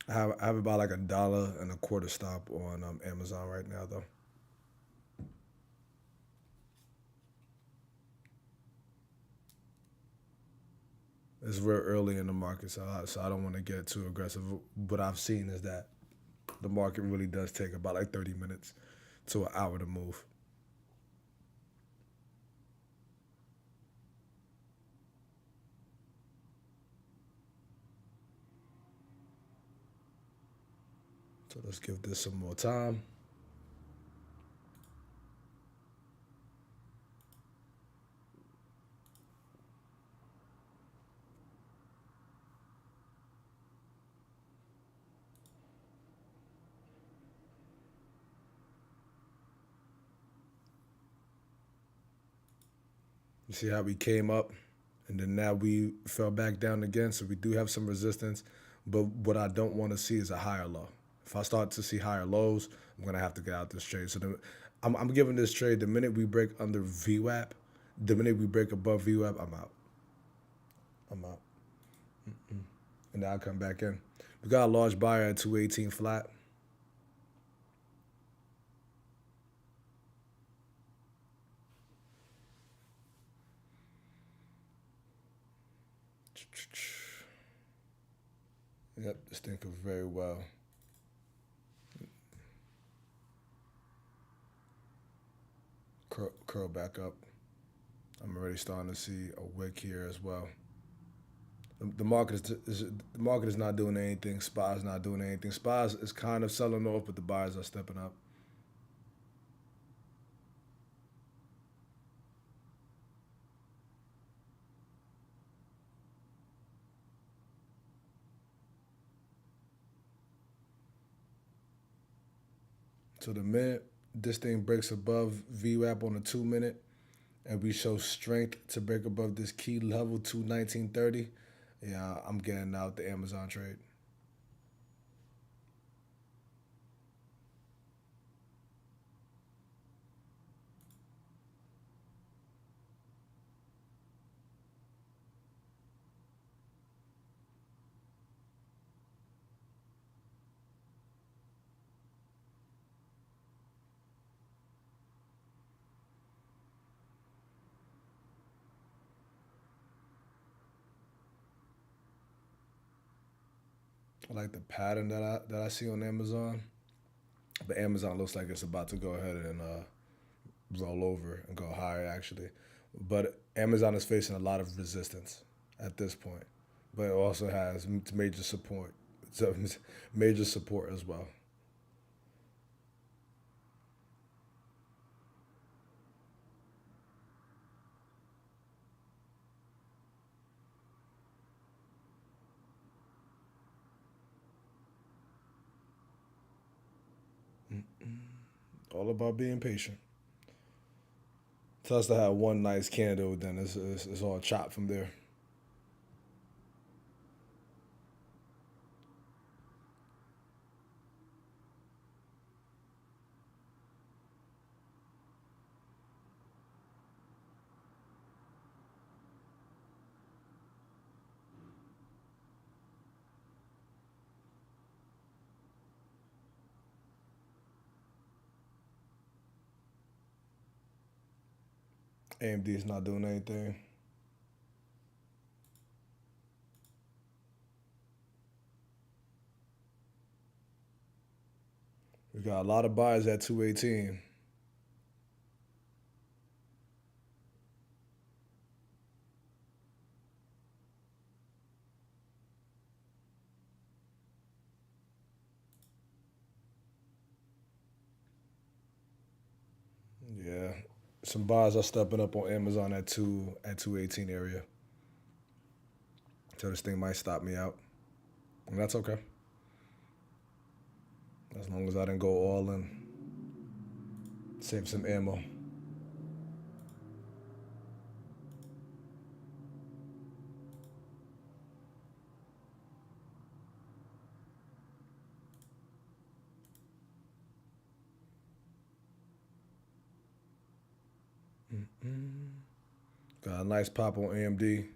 A: I have about like $1.25 stop on Amazon right now though. It's real early in the market, so I don't want to get too aggressive. What I've seen is that the market really does take about like 30 minutes to an hour to move. So let's give this some more time. You see how we came up and then now we fell back down again. So we do have some resistance. But what I don't want to see is a higher low. If I start to see higher lows, I'm going to have to get out this trade. I'm giving this trade the minute we break under VWAP, the minute we break above VWAP, I'm out. I'm out. And then I'll come back in. We got a large buyer at 218 flat. Yep, this thing could very well. Curl back up. I'm already starting to see a wick here as well. The market is not doing anything. SPY is not doing anything. SPY is kind of selling off, but the buyers are stepping up. So the minute this thing breaks above VWAP on the 2 minute, and we show strength to break above this key level 219.30, yeah, I'm getting out the Amazon trade. I like the pattern that I see on Amazon, but Amazon looks like it's about to go ahead and roll over and go higher actually. But Amazon is facing a lot of resistance at this point, but it also has major support. So major support as well. All about being patient. Tesla had one nice candle, then it's all chopped from there. AMD is not doing anything. We got a lot of buys at 218. Yeah. Some buys are stepping up on Amazon at 218 area. So this thing might stop me out. And that's okay. As long as I didn't go all in. Save some ammo. Got a nice pop on AMD.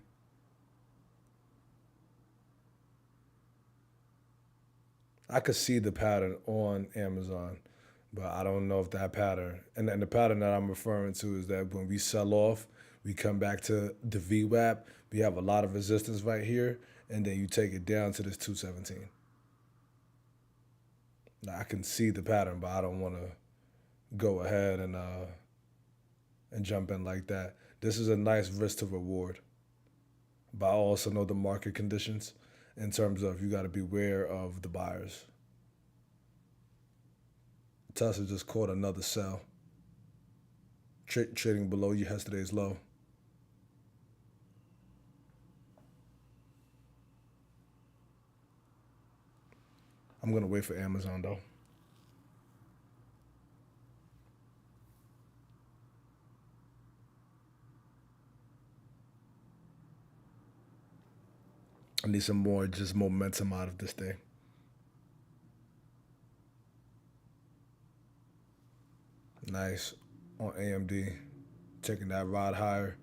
A: I could see the pattern on Amazon, but I don't know if that pattern, and the pattern that I'm referring to is that when we sell off, we come back to the VWAP, we have a lot of resistance right here, and then you take it down to this 217. Now, I can see the pattern, but I don't want to go ahead and jump in like that. This is a nice risk to reward, but I also know the market conditions in terms of you got to beware of the buyers. Tesla just caught another sell, trading below yesterday's low. I'm gonna wait for Amazon though. I need some more just momentum out of this thing. Nice on AMD, taking that rod higher.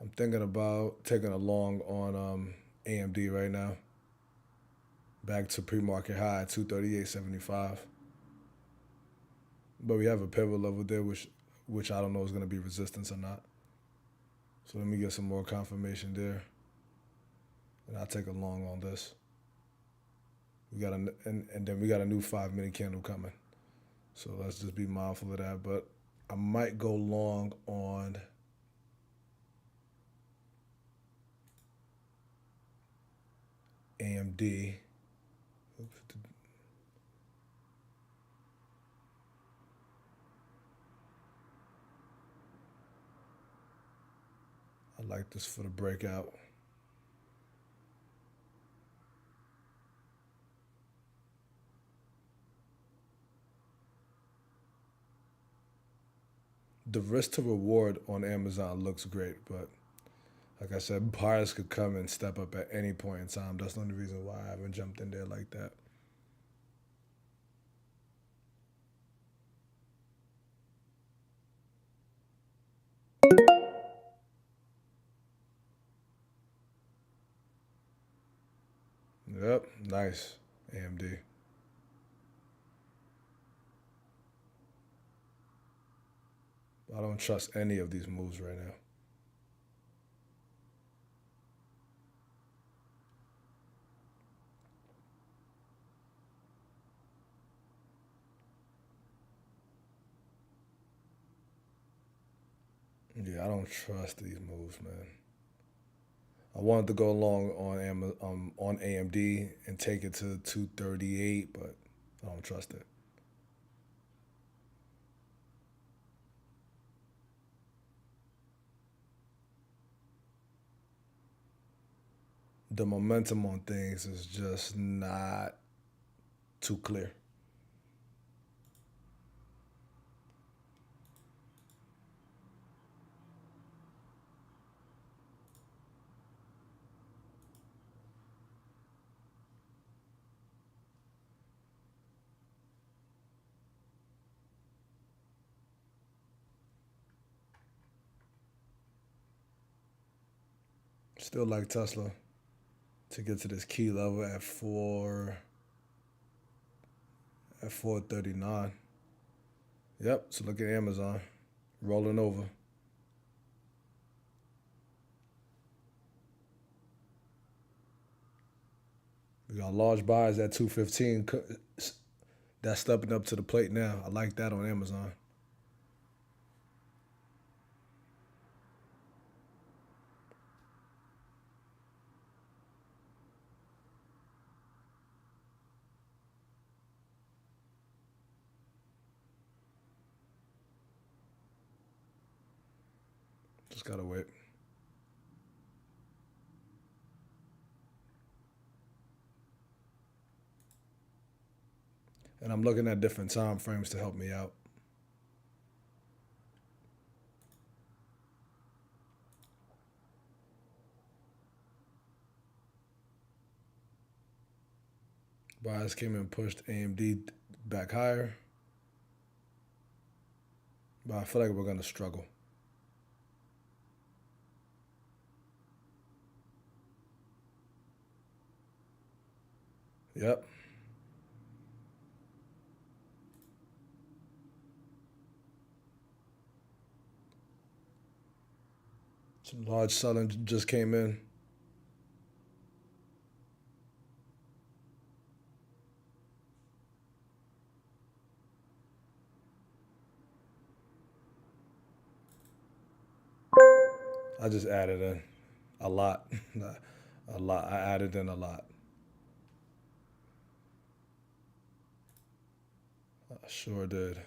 A: I'm thinking about taking a long on AMD right now. Back to pre-market high, 238.75. But we have a pivot level there, which I don't know is going to be resistance or not. So let me get some more confirmation there, and I'll take a long on this. We got and then we got a new 5-minute candle coming. So let's just be mindful of that. But I might go long on AMD. I like this for the breakout. The risk to reward on Amazon looks great, but like I said, buyers could come and step up at any point in time. That's the only reason why I haven't jumped in there like that. Yep, nice, AMD. I don't trust any of these moves right now. Yeah, I don't trust these moves, man. I wanted to go long on AMD and take it to 238, but I don't trust it. The momentum on things is just not too clear. Still like Tesla to get to this key level at 439. Yep. So look at Amazon rolling over. We got large buys at 215. That's stepping up to the plate now. I like that on Amazon. Just gotta wait. And I'm looking at different time frames to help me out. Buyers came and pushed AMD back higher. But I feel like we're gonna struggle. Yep. Some large selling just came in. I just added in a lot. A lot. I added in a lot. I sure did.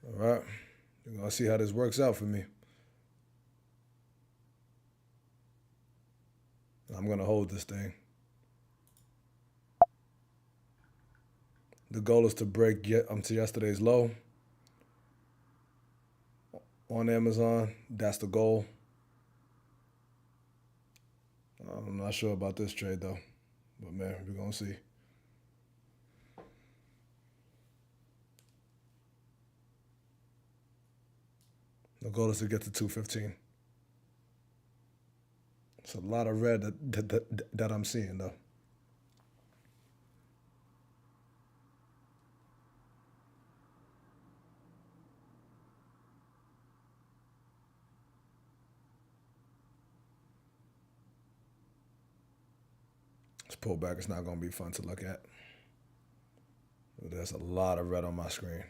A: All right. We're going to see how this works out for me. I'm going to hold this thing. The goal is to break to yesterday's low on Amazon. That's the goal. I'm not sure about this trade, though. But, man, we're going to see. The goal is to get to 215. It's a lot of red that I'm seeing, though. This pullback is not going to be fun to look at. There's a lot of red on my screen.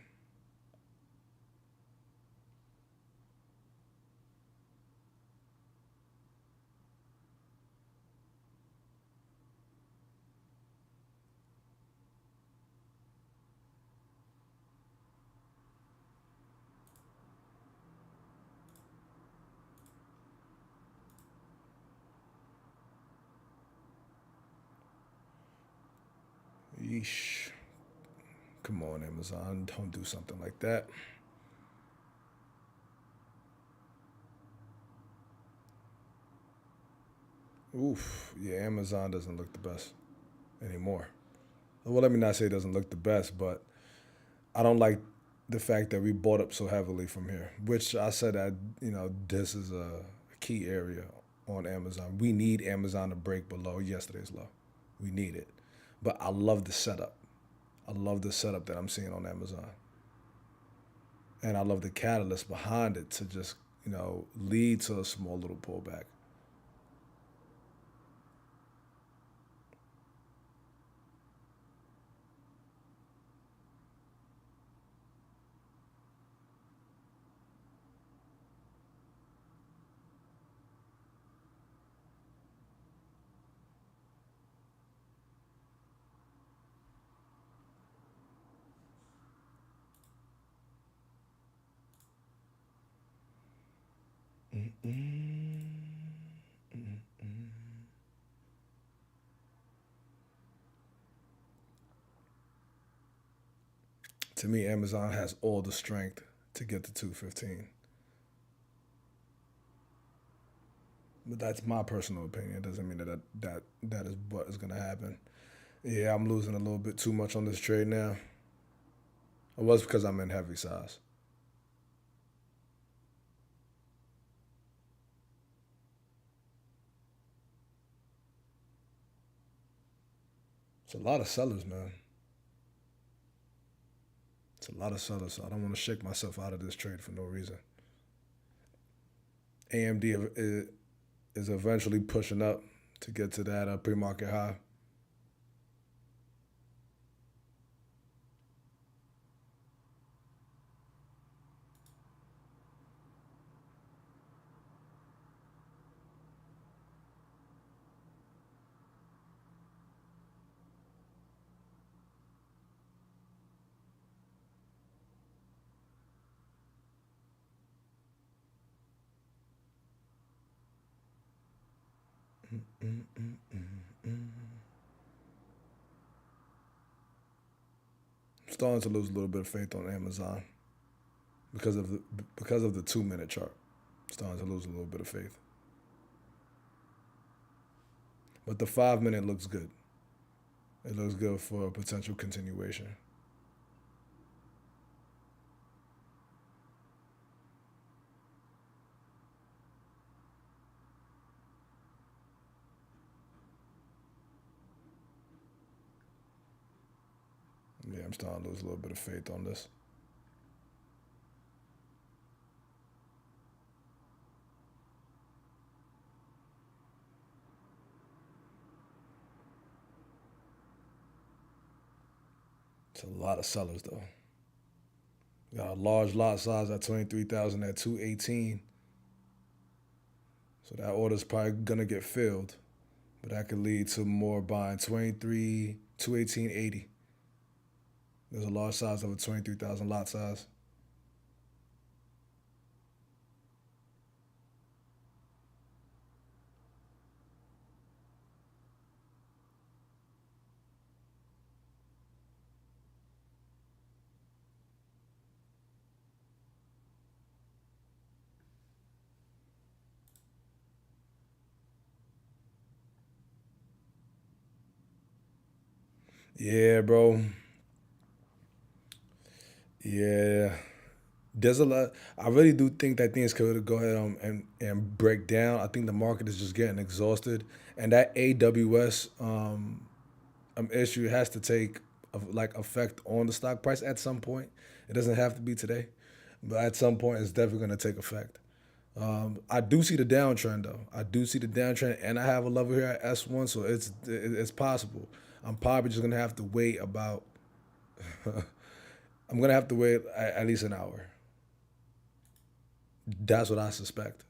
A: Yeesh. Come on, Amazon. Don't do something like that. Oof. Yeah, Amazon doesn't look the best anymore. Well, let me not say it doesn't look the best, but I don't like the fact that we bought up so heavily from here, which I said that, this is a key area on Amazon. We need Amazon to break below yesterday's low. We need it. But I love the setup. I love the setup that I'm seeing on Amazon. And I love the catalyst behind it to just, lead to a small little pullback. To me, Amazon has all the strength to get to 215. But that's my personal opinion. It doesn't mean that is what is gonna happen. Yeah, I'm losing a little bit too much on this trade now. It was because I'm in heavy size. It's a lot of sellers, man. It's a lot of sellers. So I don't want to shake myself out of this trade for no reason. AMD is eventually pushing up to get to that pre-market high. I'm starting to lose a little bit of faith on Amazon because of the 2 minute chart. I'm starting to lose a little bit of faith. But the 5 minute looks good. It looks good for a potential continuation. Yeah, I'm starting to lose a little bit of faith on this. It's a lot of sellers though. Got a large lot size at 23,000 at 218. So that order's probably gonna get filled. But that could lead to more buying 23, 218.80. There's a large size of a 23,000 lot size. Yeah, bro. Yeah. There's a lot. I really do think that things could go ahead and break down. I think the market is just getting exhausted, and that AWS issue has to take like effect on the stock price at some point. It doesn't have to be today, but at some point it's definitely going to take effect. I do see the downtrend though. I do see the downtrend, and I have a level here at S1, so it's possible. I'm probably just gonna have to wait about. I'm gonna have to wait at least an hour. That's what I suspect.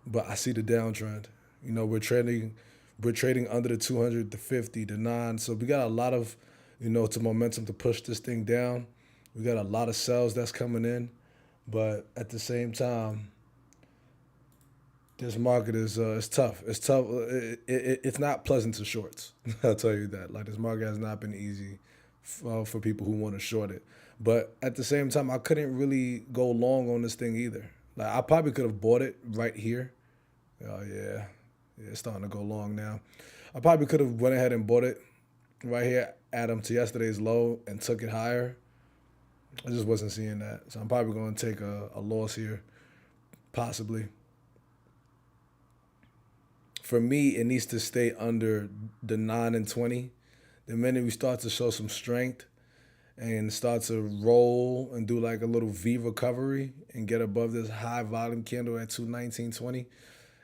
A: But I see the downtrend. We're trading under the 200, the 50, the 9. So we got a lot of, to momentum to push this thing down. We got a lot of sales that's coming in, but at the same time, this market is tough. It's tough. It's not pleasant to shorts. I'll tell you that. Like this market has not been easy for people who want to short it. But at the same time, I couldn't really go long on this thing either. Like I probably could have bought it right here. Oh yeah, it's starting to go long now. I probably could have went ahead and bought it right here, add them to yesterday's low, and took it higher. I just wasn't seeing that, so I'm probably going to take a loss here, possibly. For me, it needs to stay under the 9 and 20. The minute we start to show some strength and start to roll and do like a little V recovery and get above this high volume candle at 219.20,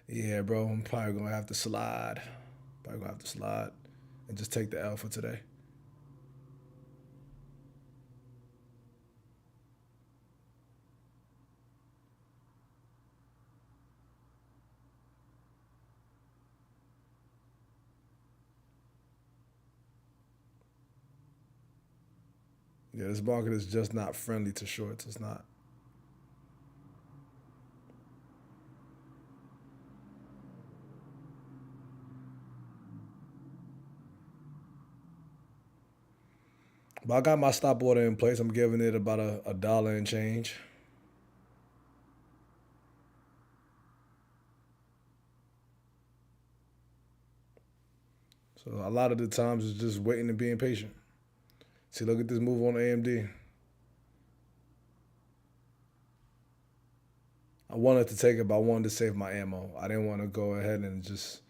A: yeah, bro, I'm probably gonna have to slide. Probably gonna have to slide and just take the L for today. Yeah, this market is just not friendly to shorts. It's not. But I got my stop order in place. I'm giving it about a dollar and change. So a lot of the times it's just waiting and being patient. See, look at this move on AMD. I wanted to take it, but I wanted to save my ammo. I didn't want to go ahead and just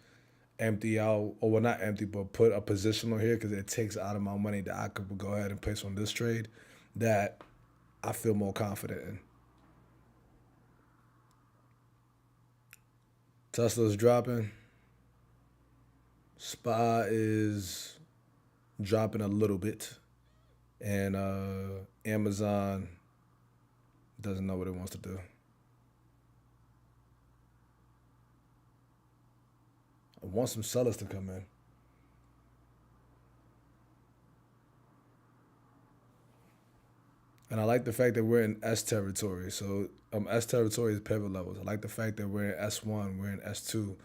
A: empty out, or well, not empty, but put a position on here because it takes out of my money that I could go ahead and place on this trade that I feel more confident in. Tesla's dropping. SPY is dropping a little bit. And Amazon doesn't know what it wants to do. I want some sellers to come in. And I like the fact that we're in S territory. So S territory is pivot levels. I like the fact that we're in S1, we're in S2.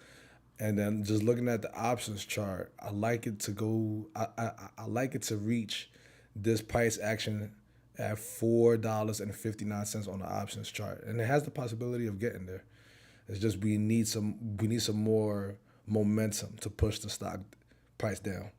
A: And then just looking at the options chart, I like it to go. I like it to reach this price action at $4.59 on the options chart, and it has the possibility of getting there. It's just we need some more momentum to push the stock price down.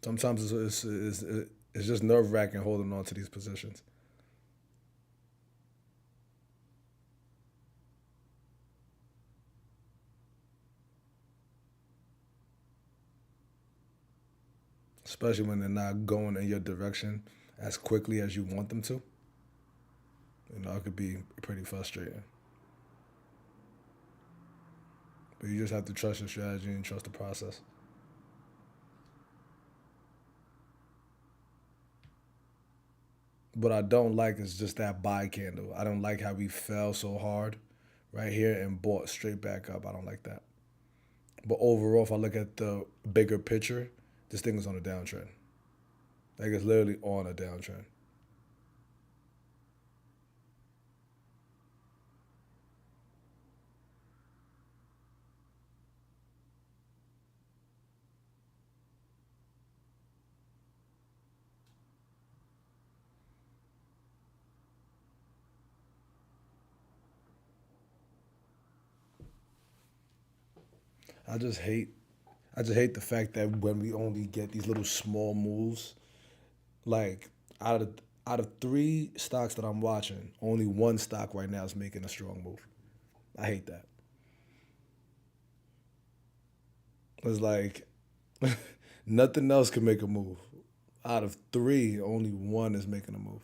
A: Sometimes it's just nerve wracking holding on to these positions, especially when they're not going in your direction as quickly as you want them to. It could be pretty frustrating. But you just have to trust your strategy and trust the process. What I don't like is just that buy candle. I don't like how we fell so hard right here and bought straight back up. I don't like that. But overall, if I look at the bigger picture, this thing is on a downtrend. Like it's literally on a downtrend. I just hate I just hate the fact that when we only get these little small moves, like out of out of three stocks that I'm watching, only one stock right now is making a strong move. I hate that. It's like nothing else can make a move. Out of three, only one is making a move.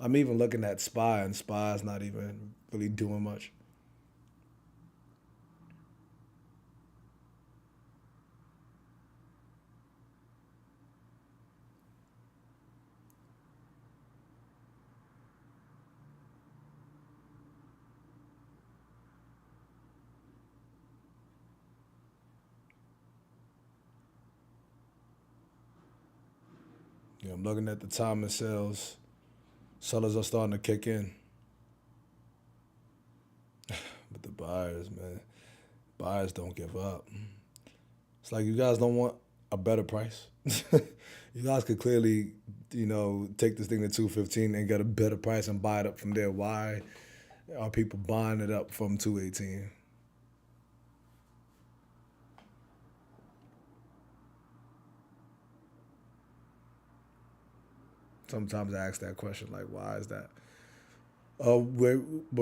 A: I'm even looking at Spy, and Spy is not even really doing much. I'm looking at the time and sales. Sellers are starting to kick in, but the buyers, man, buyers don't give up. It's like you guys don't want a better price. You guys could clearly, take this thing to 215 and get a better price and buy it up from there. Why are people buying it up from 218? Sometimes I ask that question, like, why is that? But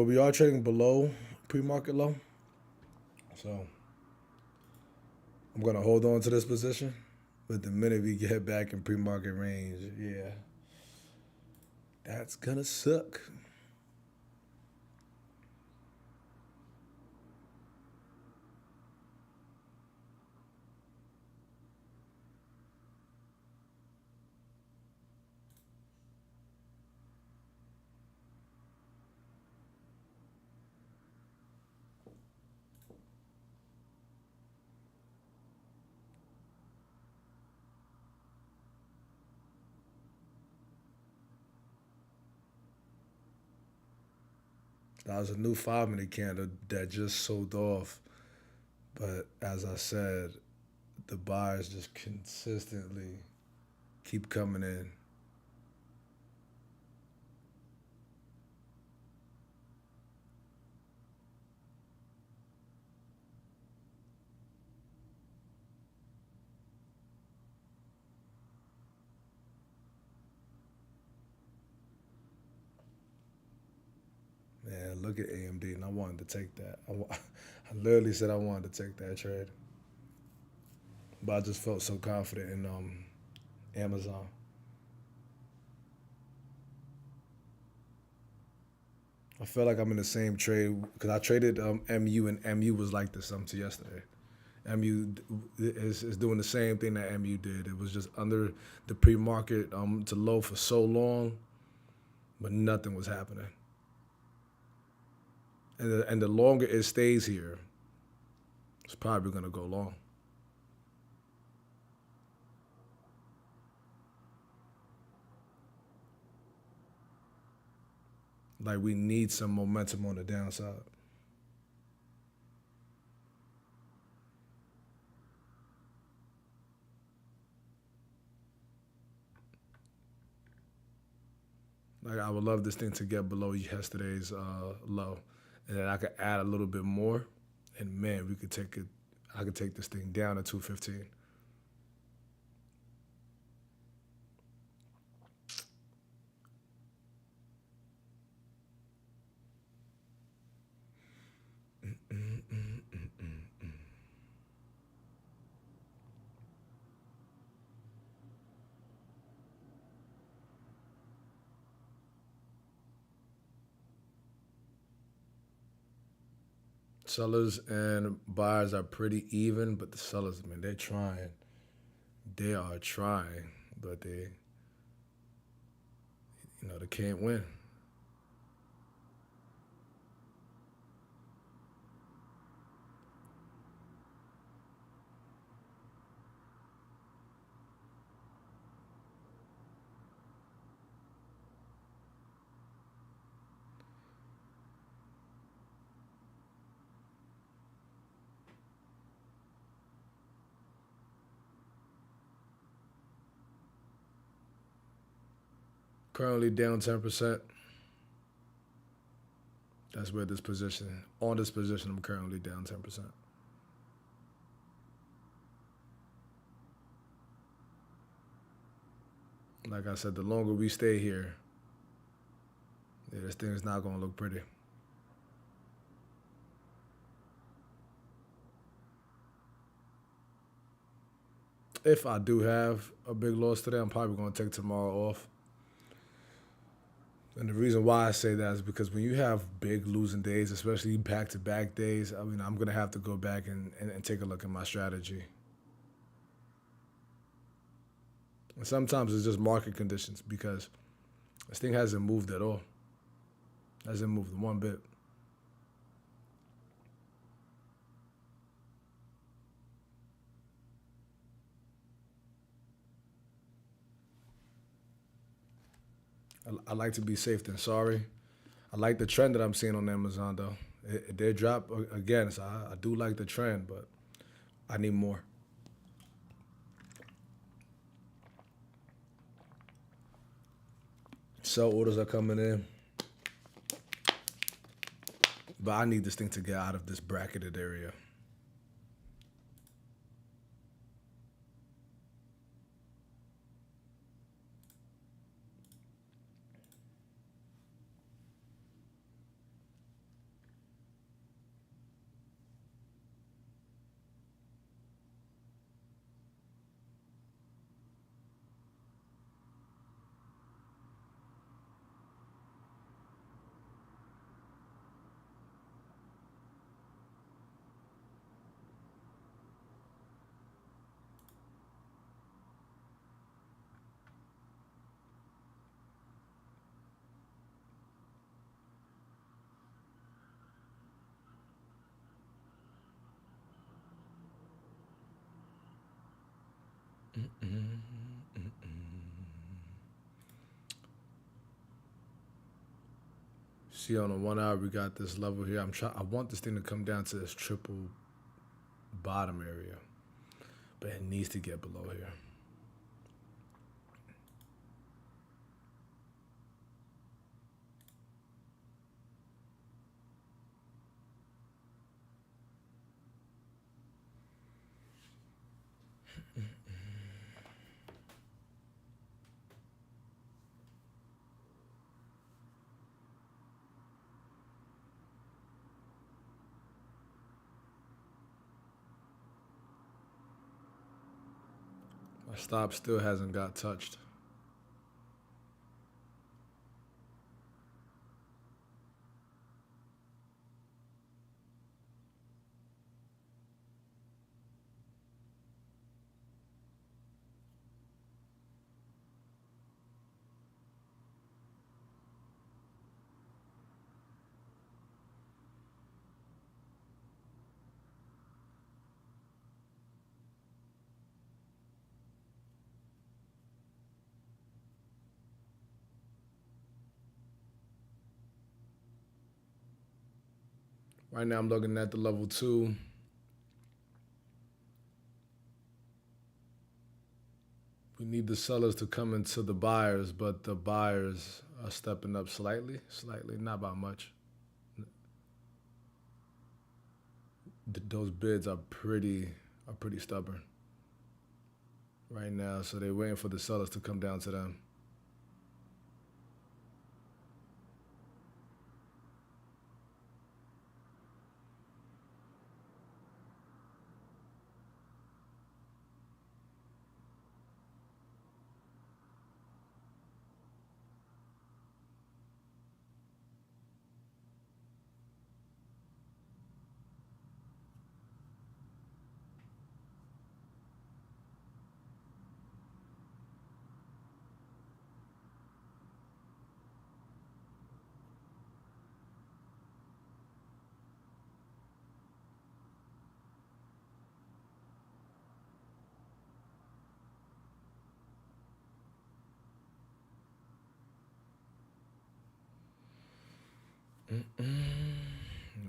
A: we are trading below pre-market low, so I'm gonna hold on to this position. But the minute we get back in pre-market range, yeah, that's gonna suck. That was a new 5 minute candle that just sold off. But as I said, the buyers just consistently keep coming in. Man, look at AMD, and I wanted to take that. I literally said I wanted to take that trade, but I just felt so confident in Amazon. I feel like I'm in the same trade because I traded MU, and MU was like this to yesterday. MU is doing the same thing that MU did. It was just under the pre-market to low for so long, but nothing was happening. And the longer it stays here, it's probably going to go long. Like we need some momentum on the downside. Like I would love this thing to get below yesterday's low, and then I could add a little bit more, and man, we could take it. I could take this thing down to 215. Sellers and buyers are pretty even, but the sellers, man, they're trying. They are trying, but they can't win. Currently down 10%. That's where this position, on this position, I'm currently down 10%. Like I said, the longer we stay here, yeah, this thing is not going to look pretty. If I do have a big loss today, I'm probably going to take tomorrow off. And the reason why I say that is because when you have big losing days, especially back-to-back days, I mean, I'm going to have to go back and take a look at my strategy. And sometimes it's just market conditions because this thing hasn't moved at all. Hasn't moved one bit. I like to be safe than sorry. I like the trend that I'm seeing on Amazon, though. It did drop again, so I do like the trend, but I need more. Sell orders are coming in, but I need this thing to get out of this bracketed area. See on the 1 hour we got this level here. I want this thing to come down to this triple bottom area, but it needs to get below here. My stop still hasn't got touched. Right now I'm looking at the level 2. We need the sellers to come into the buyers, but the buyers are stepping up slightly, not by much. Those bids are pretty stubborn right now, so they're waiting for the sellers to come down to them.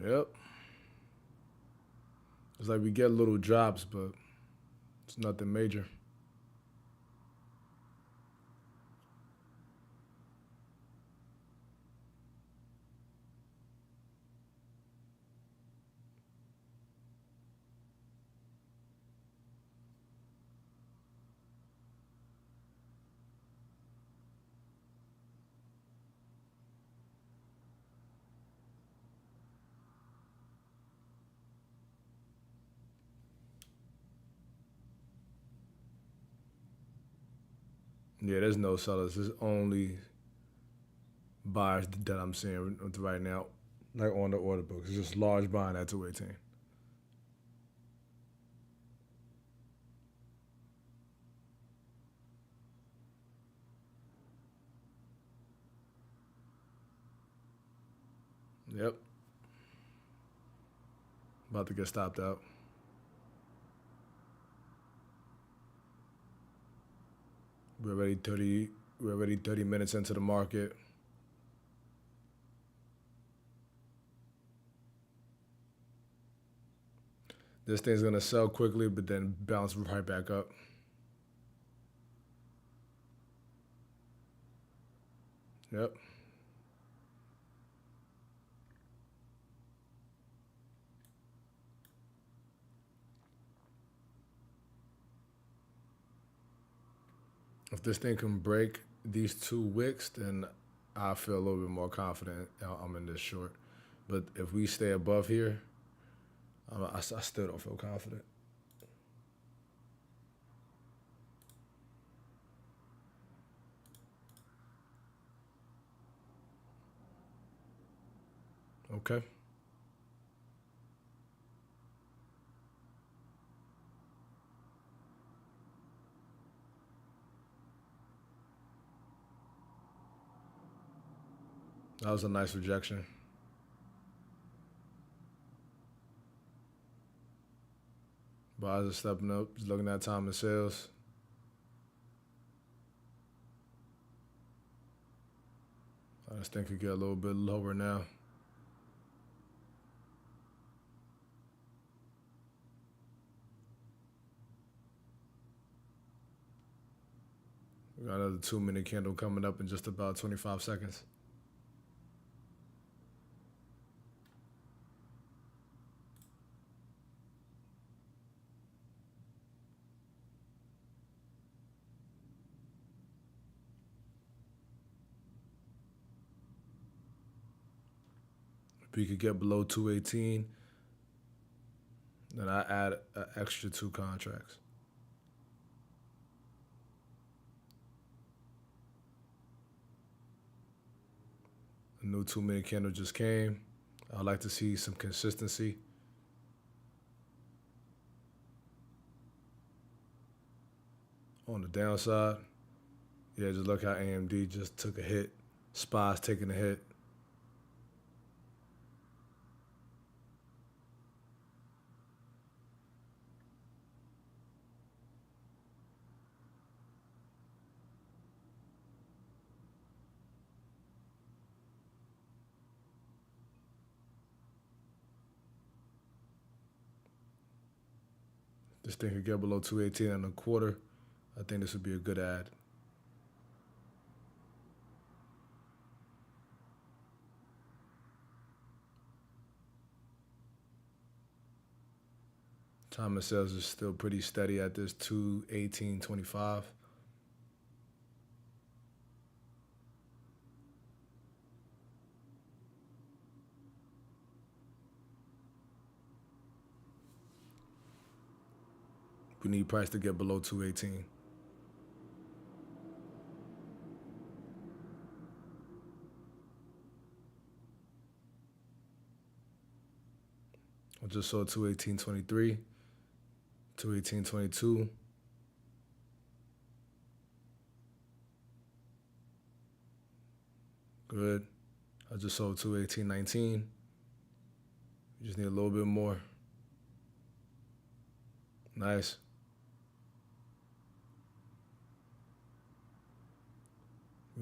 A: Yep. It's like we get little drops, but it's nothing major. Yeah, there's no sellers. There's only buyers that I'm seeing right now, like on the order book. It's just large buying at 218. Yep. About to get stopped out. We're already 30 minutes into the market. This thing's gonna sell quickly, but then bounce right back up. Yep. If this thing can break these 2 wicks, then I feel a little bit more confident I'm in this short. But if we stay above here, I still don't feel confident. Okay. That was a nice rejection. Buyers are stepping up, just looking at time and sales. This thing could get a little bit lower now. We got another 2-minute candle coming up in just about 25 seconds. If we could get below 218, then I add an extra 2 contracts. A new 2-minute candle just came. I'd like to see some consistency. On the downside, yeah, just look how AMD just took a hit. SPY's taking a hit. This thing could get below 218 and a quarter. I think this would be a good add. Time of sales is still pretty steady at this 218.25. We need price to get below 218. I just saw 218.23, 218.22. Good. I just sold 218.19. You just need a little bit more. Nice.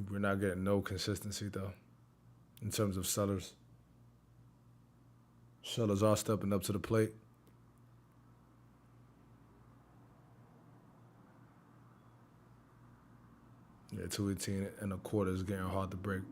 A: We're not getting no consistency though in terms of sellers. Sellers are stepping up to the plate. Yeah, 218 and a quarter is getting hard to break.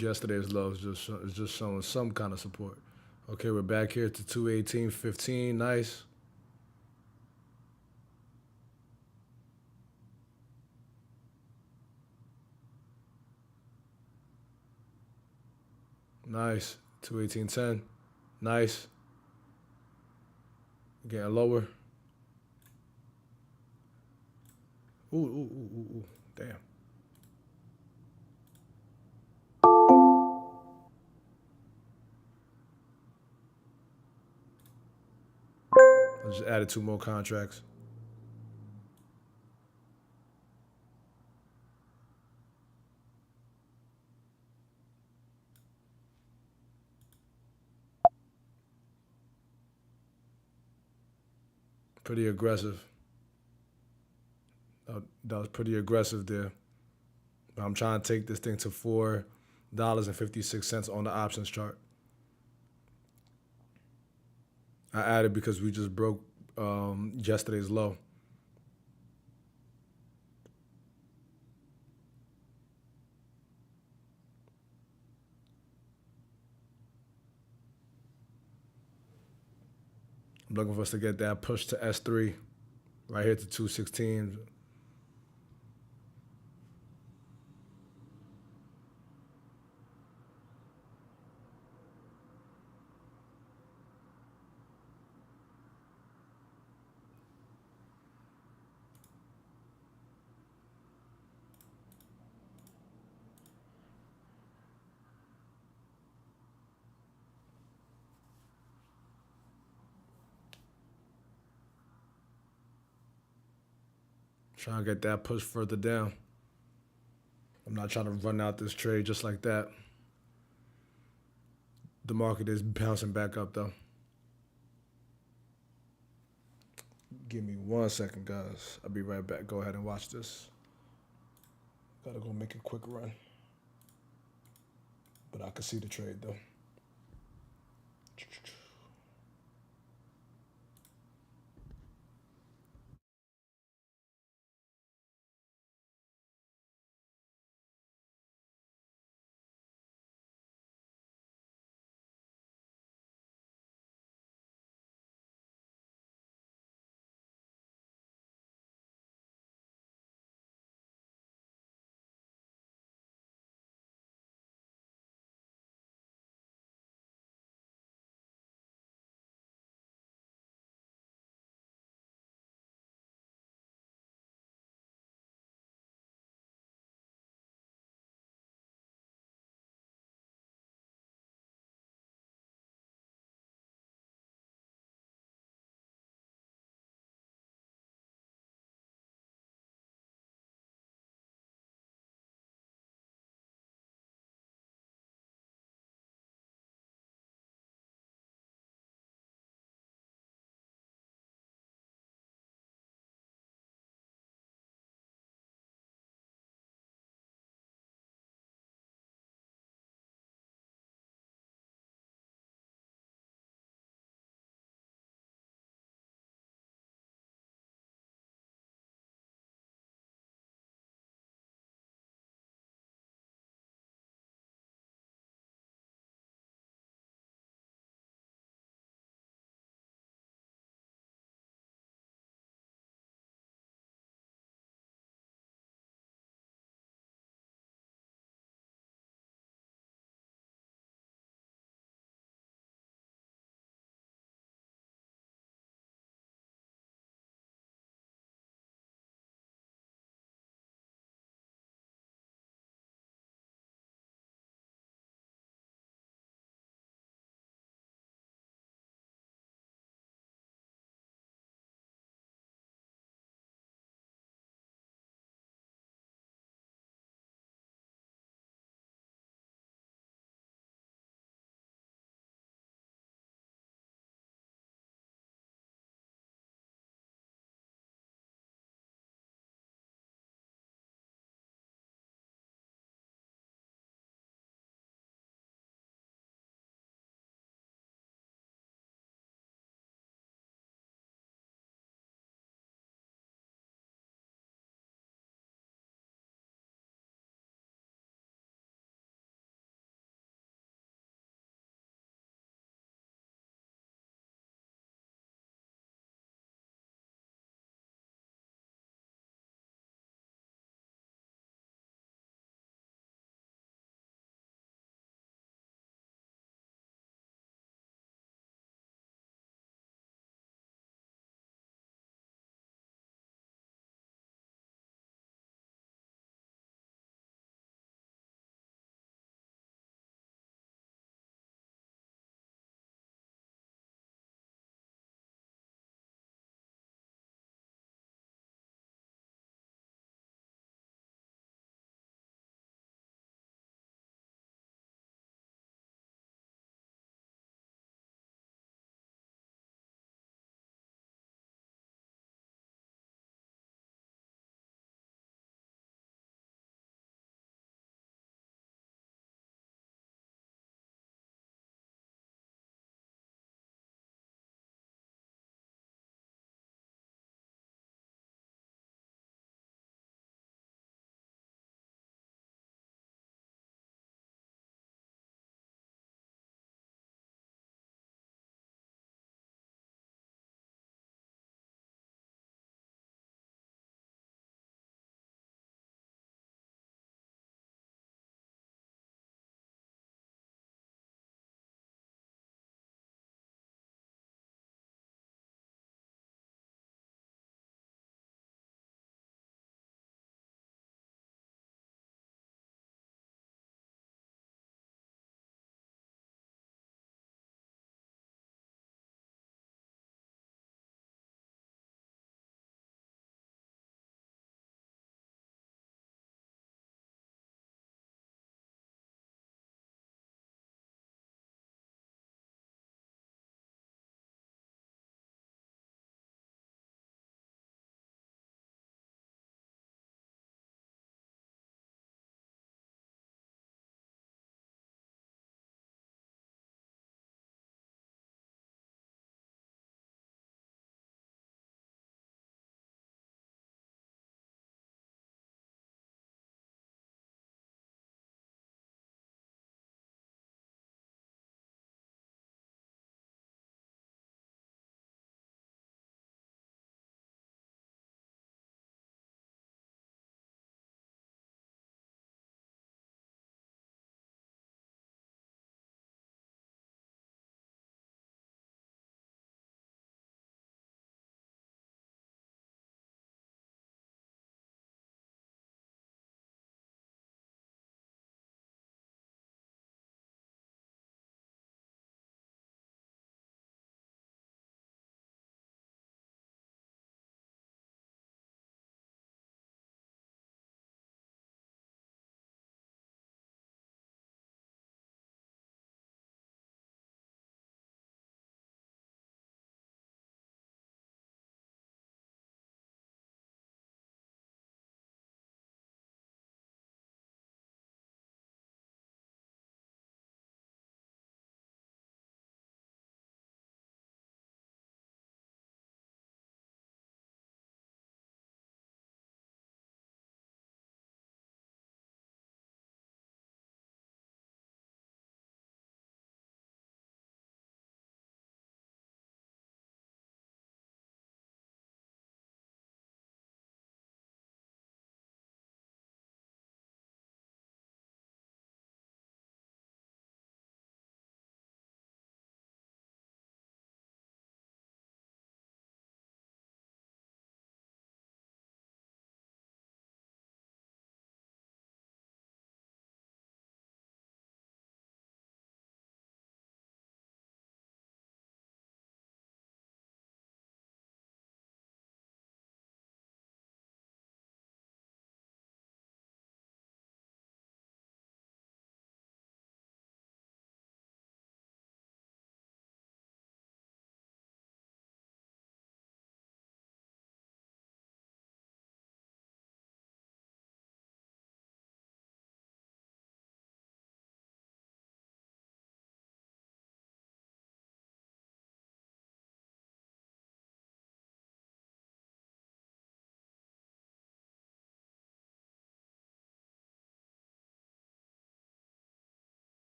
A: Yesterday's low is just showing some kind of support. Okay, we're back here to 218.15. Nice. Nice. 218.10. Nice. Getting lower. Ooh. Damn. I just added 2 more contracts. Pretty aggressive. That was pretty aggressive there. I'm trying to take this thing to $4.56 on the options chart. I added because we just broke yesterday's low. I'm looking for us to get that push to S3, right here to 216. Trying to get that push further down. I'm not trying to run out this trade just like that. The market is bouncing back up though. Give me 1 second, guys. I'll be right back. Go ahead and watch this. Gotta go make a quick run. But I can see the trade though.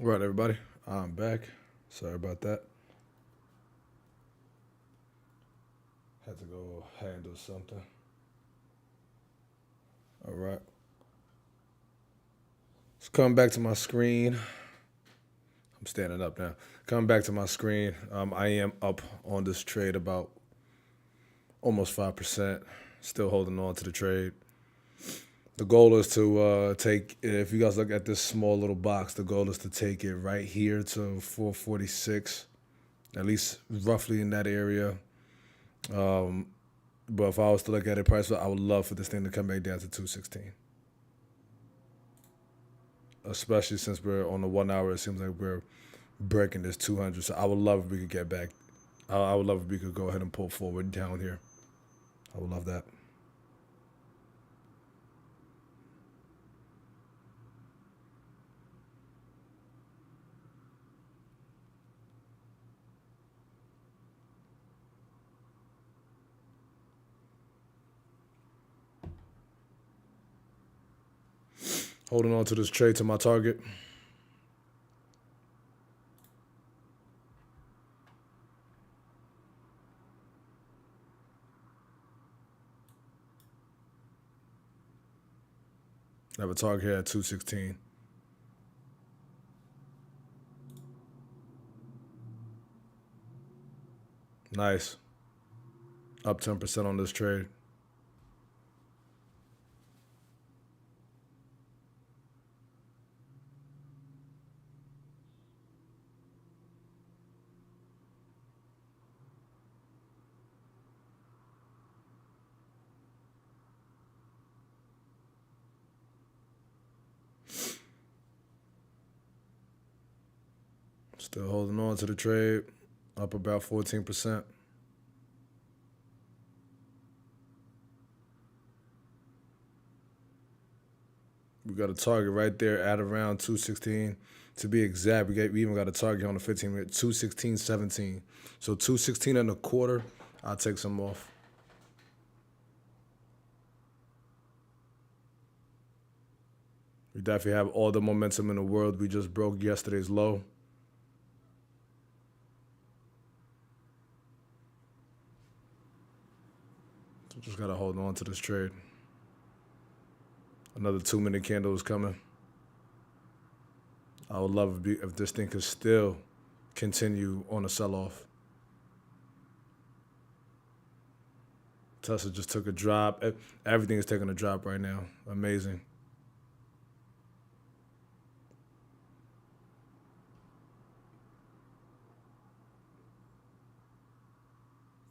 A: All right, everybody. I'm back. Sorry about that. Had to go handle something. All right. Let's come back to my screen. I'm standing up now. Coming back to my screen. I am up on this trade about almost 5%. Still holding on to the trade. The goal is to take, if you guys look at this small little box, the goal is to take it right here to 446, at least roughly in that area. But if I was to look at it price, I would love for this thing to come back down to 216. Especially since we're on the 1 hour, it seems like we're breaking this 200. So I would love if we could get back. I would love if we could go ahead and pull forward down here. I would love that. Holding on to this trade to my target. I have a target here at 216. Nice. Up 10% on this trade. Still holding on to the trade. Up about 14%. We got a target right there at around 216. To be exact, we even got a target on the 15 minute, 216.17. So 216 and a quarter, I'll take some off. We definitely have all the momentum in the world. We just broke yesterday's low. So just gotta hold on to this trade. Another 2-minute candle is coming. I would love if this thing could still continue on a sell-off. Tesla just took a drop. Everything is taking a drop right now. Amazing.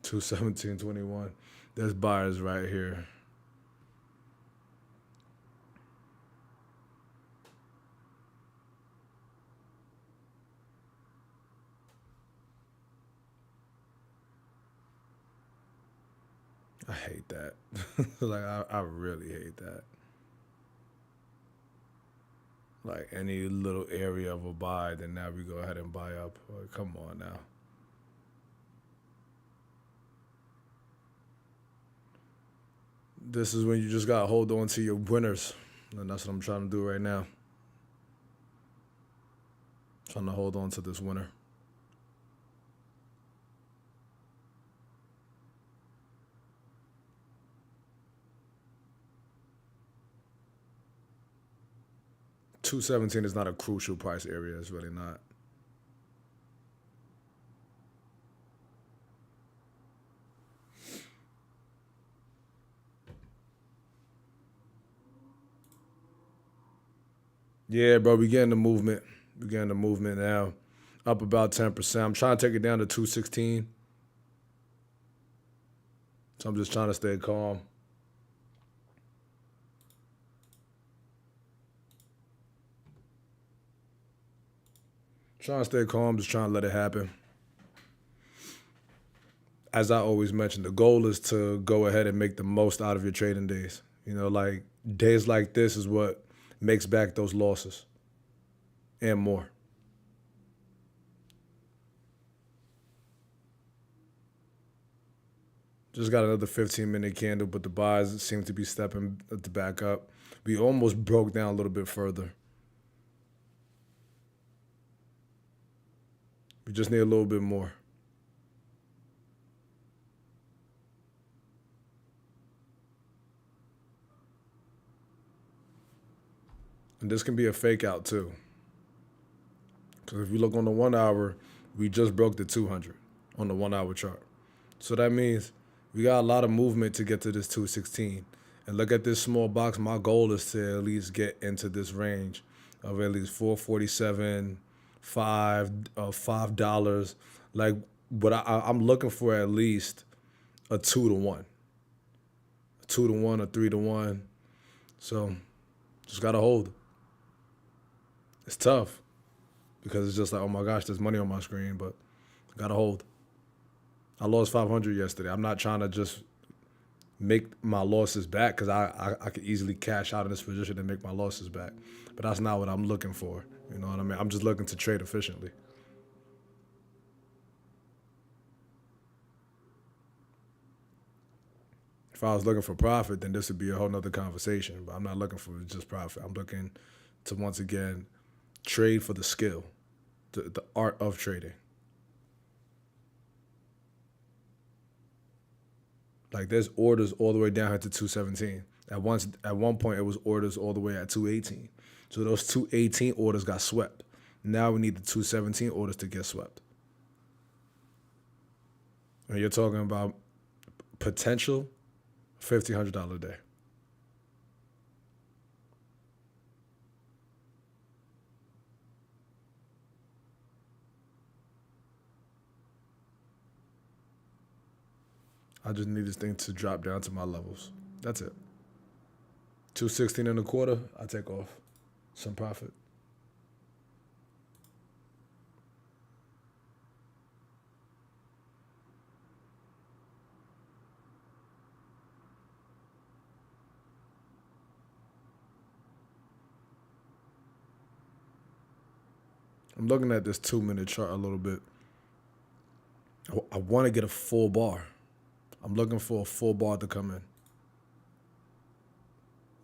A: $217.21. There's buyers right here. I hate that. Like, I really hate that. Like, any little area of a buy, then now we go ahead and buy up. Like, come on now. This is when you just got to hold on to your winners. And that's what I'm trying to do right now. Trying to hold on to this winner. $217 is not a crucial price area. It's really not. Yeah, bro, we getting the movement. We getting the movement now. Up about 10%. I'm trying to take it down to 216. So I'm just trying to stay calm. Trying to stay calm, just trying to let it happen. As I always mention, the goal is to go ahead and make the most out of your trading days. You know, like days like this is what makes back those losses and more. Just got another 15-minute candle, but the buys seem to be stepping to back up. We almost broke down a little bit further. just need a little bit more. And this can be a fake out too. Because if you look on the 1 hour, we just broke the 200 on the 1 hour chart. So that means we got a lot of movement to get to this 216. And look at this small box. My goal is to at least get into this range of at least 447, $5. Like, but I'm looking for at least a 2-to-1, a 2-to-1, a 3-to-1. So just gotta hold. It's tough because it's just like, oh my gosh, there's money on my screen, but gotta hold. I lost 500 yesterday. I'm not trying to just make my losses back because I could easily cash out in this position and make my losses back. But that's not what I'm looking for. You know what I mean? I'm just looking to trade efficiently. If I was looking for profit, then this would be a whole nother conversation. But I'm not looking for just profit. I'm looking to, once again, trade for the skill, the art of trading. Like there's orders all the way down here to 217. At one point, it was orders all the way at 218. So those 218 orders got swept. Now we need the 217 orders to get swept. And you're talking about potential $1,500 a day. I just need this thing to drop down to my levels. That's it. 216 and a quarter, I take off some profit. I'm looking at this 2-minute chart a little bit. I want to get a full bar. I'm looking for a full bar to come in.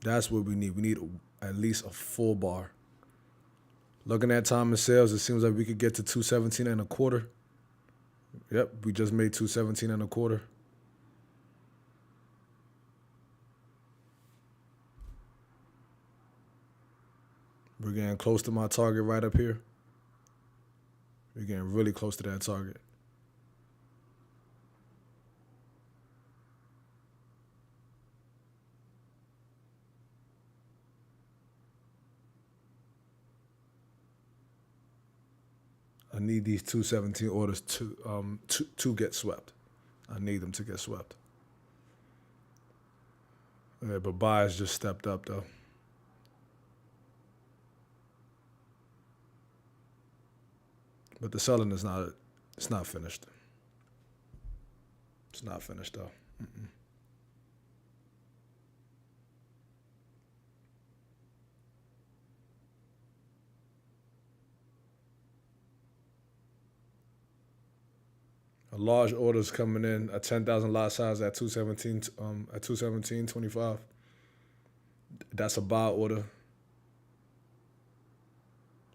A: That's what we need. We need at least a full bar. Looking at time and sales, it seems like we could get to 217 and a quarter. Yep, we just made 217 and a quarter. We're getting close to my target right up here. We're getting really close to that target. I need these 217 orders to get swept. I need them to get swept. Yeah, but buyers just stepped up though. But the selling is not. It's not finished. It's not finished though. Mm-mm. A large order is coming in, a 10,000 lot size at 217 at 217.25. That's a buy order.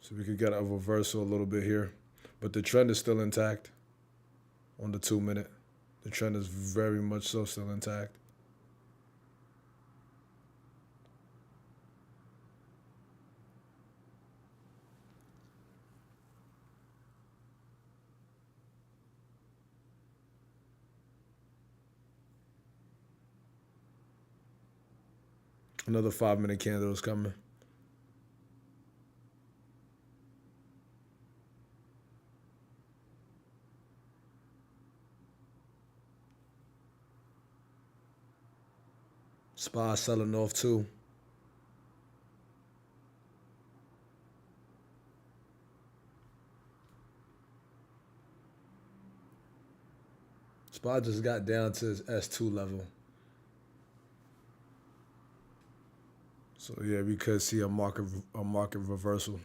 A: So we could get a reversal a little bit here. But the trend is still intact on the 2-minute. The trend is very much so still intact. Another 5-minute candle is coming. SPY selling off too. SPY just got down to his S2 level. So yeah, we could see a market reversal.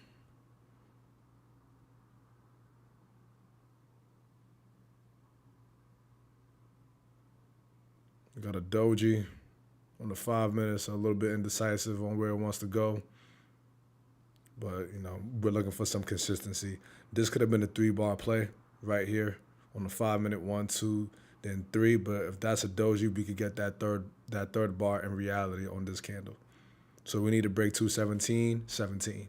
A: We got a doji on the 5 minutes, a little bit indecisive on where it wants to go. But, we're looking for some consistency. This could have been a 3-bar play. right here on the 5 minute 1, 2, then 3. But if that's a doji, we could get that third bar in reality on this candle. So we need to break 217, 17.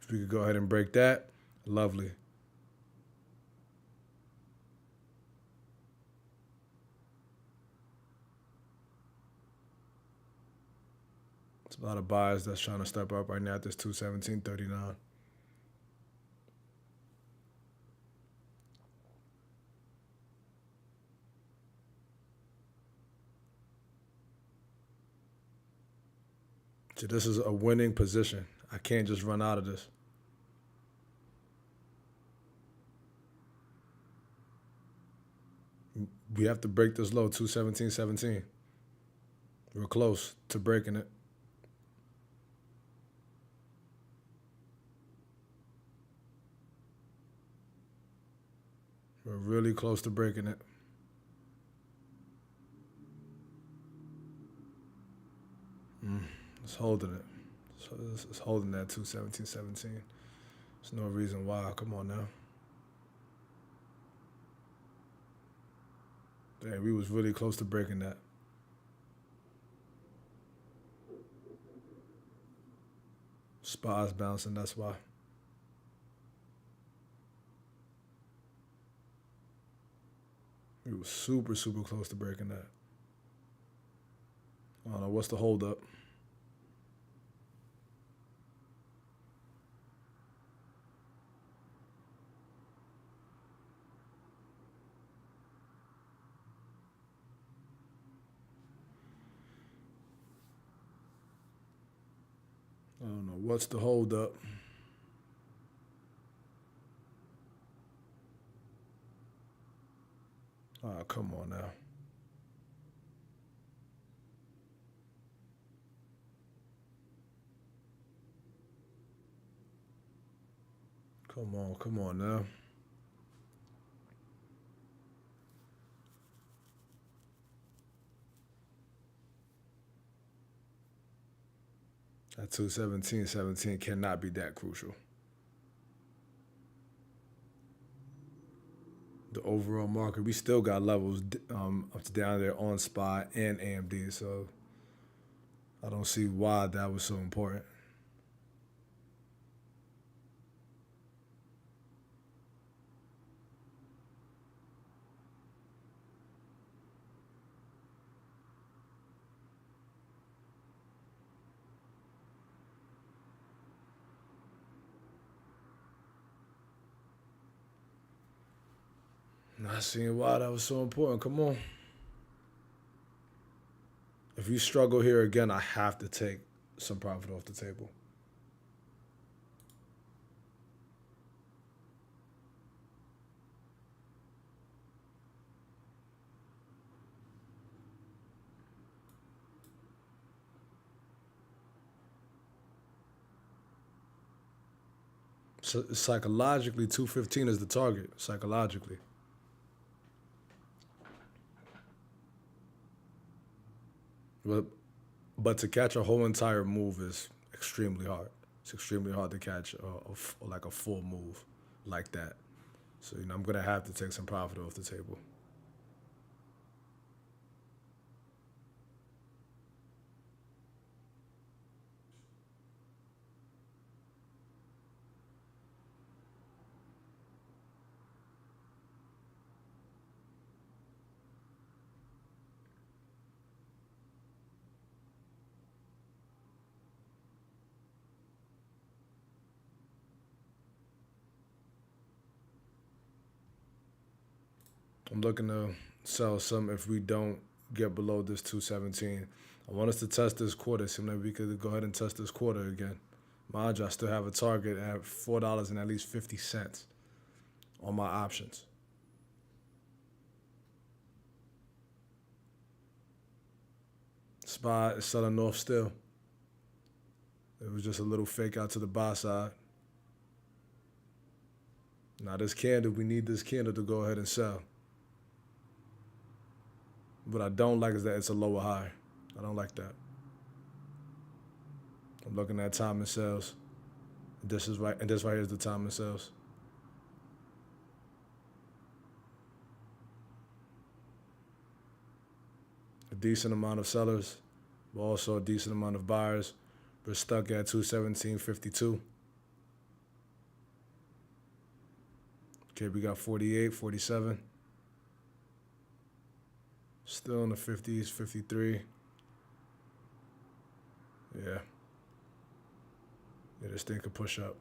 A: If we could go ahead and break that, lovely. It's a lot of buyers that's trying to step up right now at this 217.39. So this is a winning position. I can't just run out of this. We have to break this low, 217.17. We're close to breaking it. We're really close to breaking it. It's holding it. So it's holding that 217.17. There's no reason why. Come on now. Dang, we was really close to breaking that. SPY's bouncing, that's why. We was super, super close to breaking that. I don't know, what's the hold up? I don't know, what's the hold up? Oh, come on now. Come on now. That 217.17 cannot be that crucial. The overall market, we still got levels up to down there on SPY and AMD, so I don't see why that was so important. Not seeing why that was so important. Come on. If you struggle here again, I have to take some profit off the table. So psychologically, 215 is the target. Psychologically. But to catch a whole entire move is extremely hard. It's extremely hard to catch like a full move like that. So I'm gonna have to take some profit off the table. I'm looking to sell some if we don't get below this 217. I want us to test this quarter. Seems like we could go ahead and test this quarter again. Mind you, I still have a target at $4 and at least 50 cents on my options. SPY is selling off still. It was just a little fake out to the buy side. Now this candle, we need this candle to go ahead and sell. What I don't like is that it's a lower high. I don't like that. I'm looking at time and sales. This is right, and this right here is the time and sales. decent amount of sellers, but also a decent amount of buyers. We're stuck at 217.52. Okay, we got 48, 47. Still in the 50s, 53. Yeah. Yeah, this thing could push up.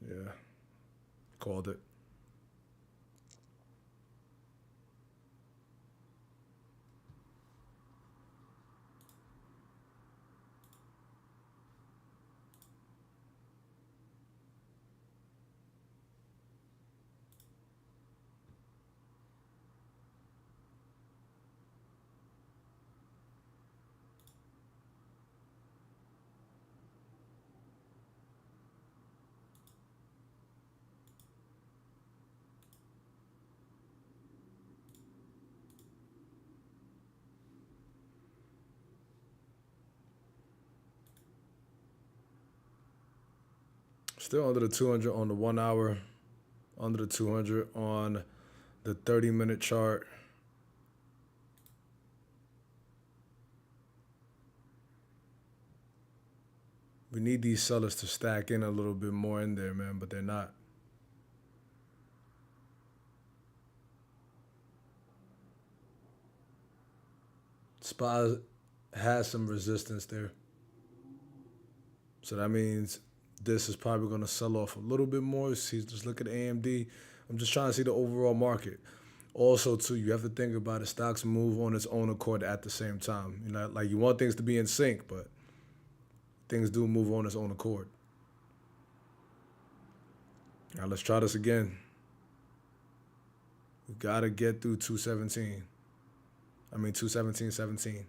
A: Yeah. Called it. Still under the 200 on the 1 hour, under the 200 on the 30-minute chart. We need these sellers to stack in a little bit more in there, man, but they're not. SPY has some resistance there. So that means this is probably going to sell off a little bit more. See, just look at AMD. I'm just trying to see the overall market. Also, too, you have to think about it. Stocks move on its own accord at the same time. You know, like you want things to be in sync, but things do move on its own accord. Now let's try this again. We got to get through 217. 217.17.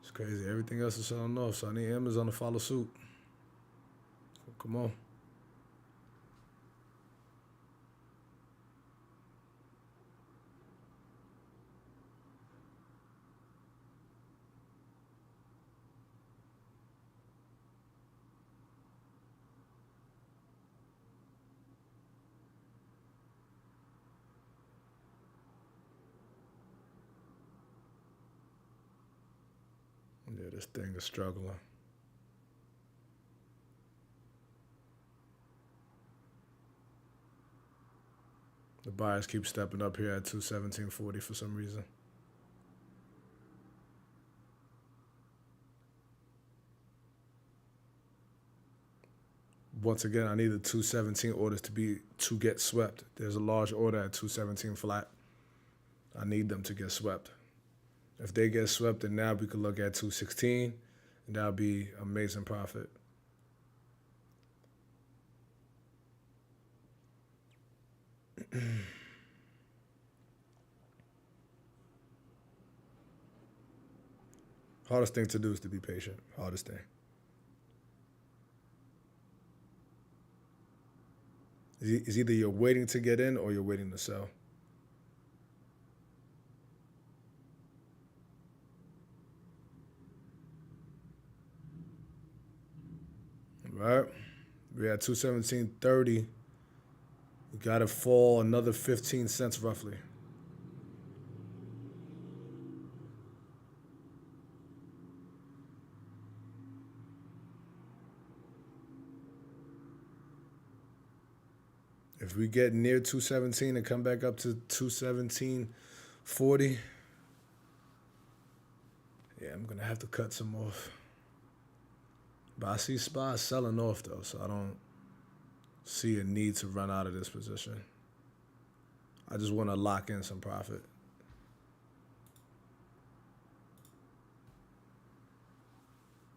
A: It's crazy. Everything else is selling off, so I need Amazon to follow suit. Come on. Yeah, this thing is struggling. The buyers keep stepping up here at 217.40 for some reason. Once again, I need the 217 orders to get swept. There's a large order at 217 flat. I need them to get swept. If they get swept, then now we could look at 216, and that'll be amazing profit. Hardest thing to do is to be patient. Hardest thing. It's either you're waiting to get in or you're waiting to sell. Right? We're at 217.30. We got to fall another 15 cents roughly. If we get near 217 and come back up to 217.40, yeah, I'm going to have to cut some off. But I see SPY selling off, though, so I don't see a need to run out of this position. I just want to lock in some profit.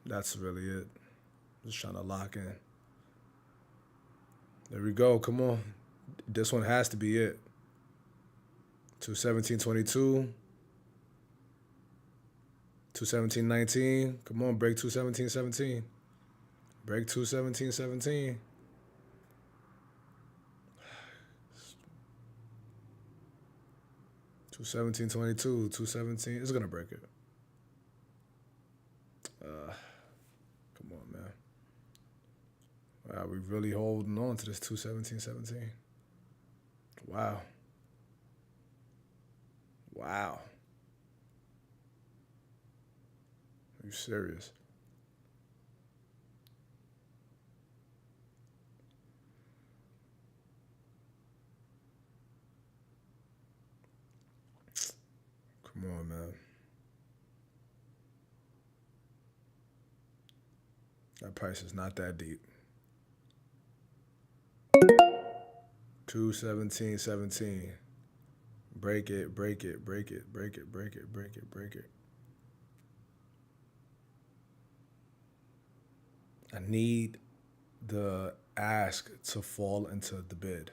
A: That's really it. Just trying to lock in. There we go. Come on. This one has to be it. 217.22. 217.19. Come on, break 217.17. Break 217.17. 217.22, 217. It's gonna break it. Come on, man. Wow, we really holding on to this 217.17. Wow. Wow. Are you serious? Come on, man. That price is not that deep. 217.17. Break it, break it, break it, break it, break it, break it, break it. I need the ask to fall into the bid.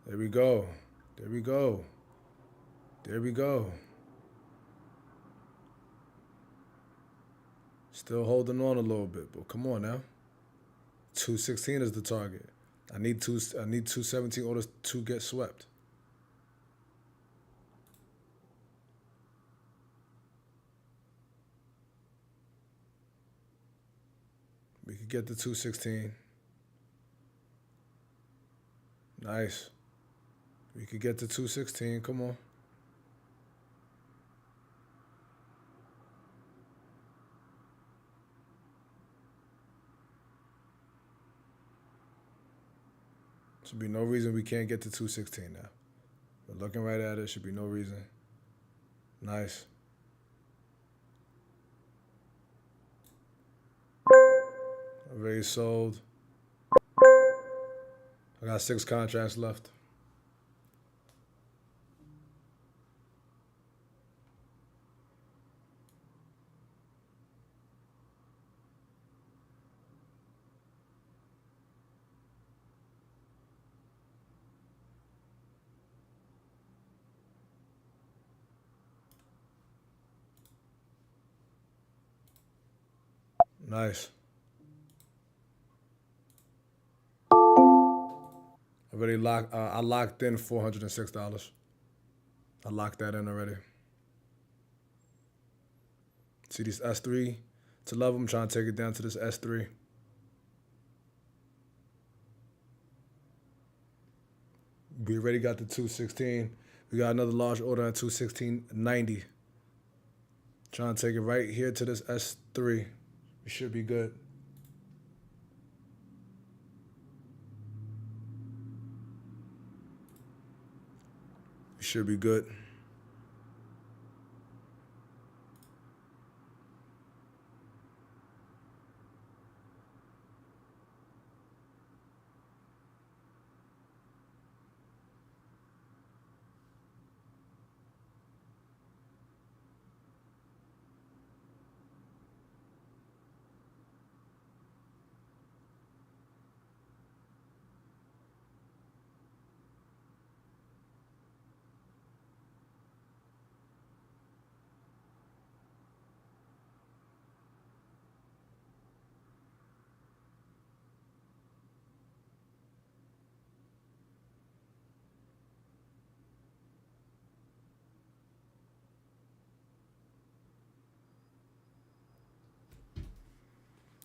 A: There we go. There we go. There we go. Still holding on a little bit, but come on now. 216 is the target. I need 217 orders to get swept. We could get the 216. Nice. We could get the 216. Come on. Should be no reason we can't get to 216 now. We're looking right at it. Should be no reason. Nice. Already sold. I got 6 contracts left. Nice. Already locked. I locked in $406. I locked that in already. See these S3 to level. I'm trying to take it down to this S3. We already got the 216. We got another large order at 216.90. Trying to take it right here to this S3. We should be good. We should be good.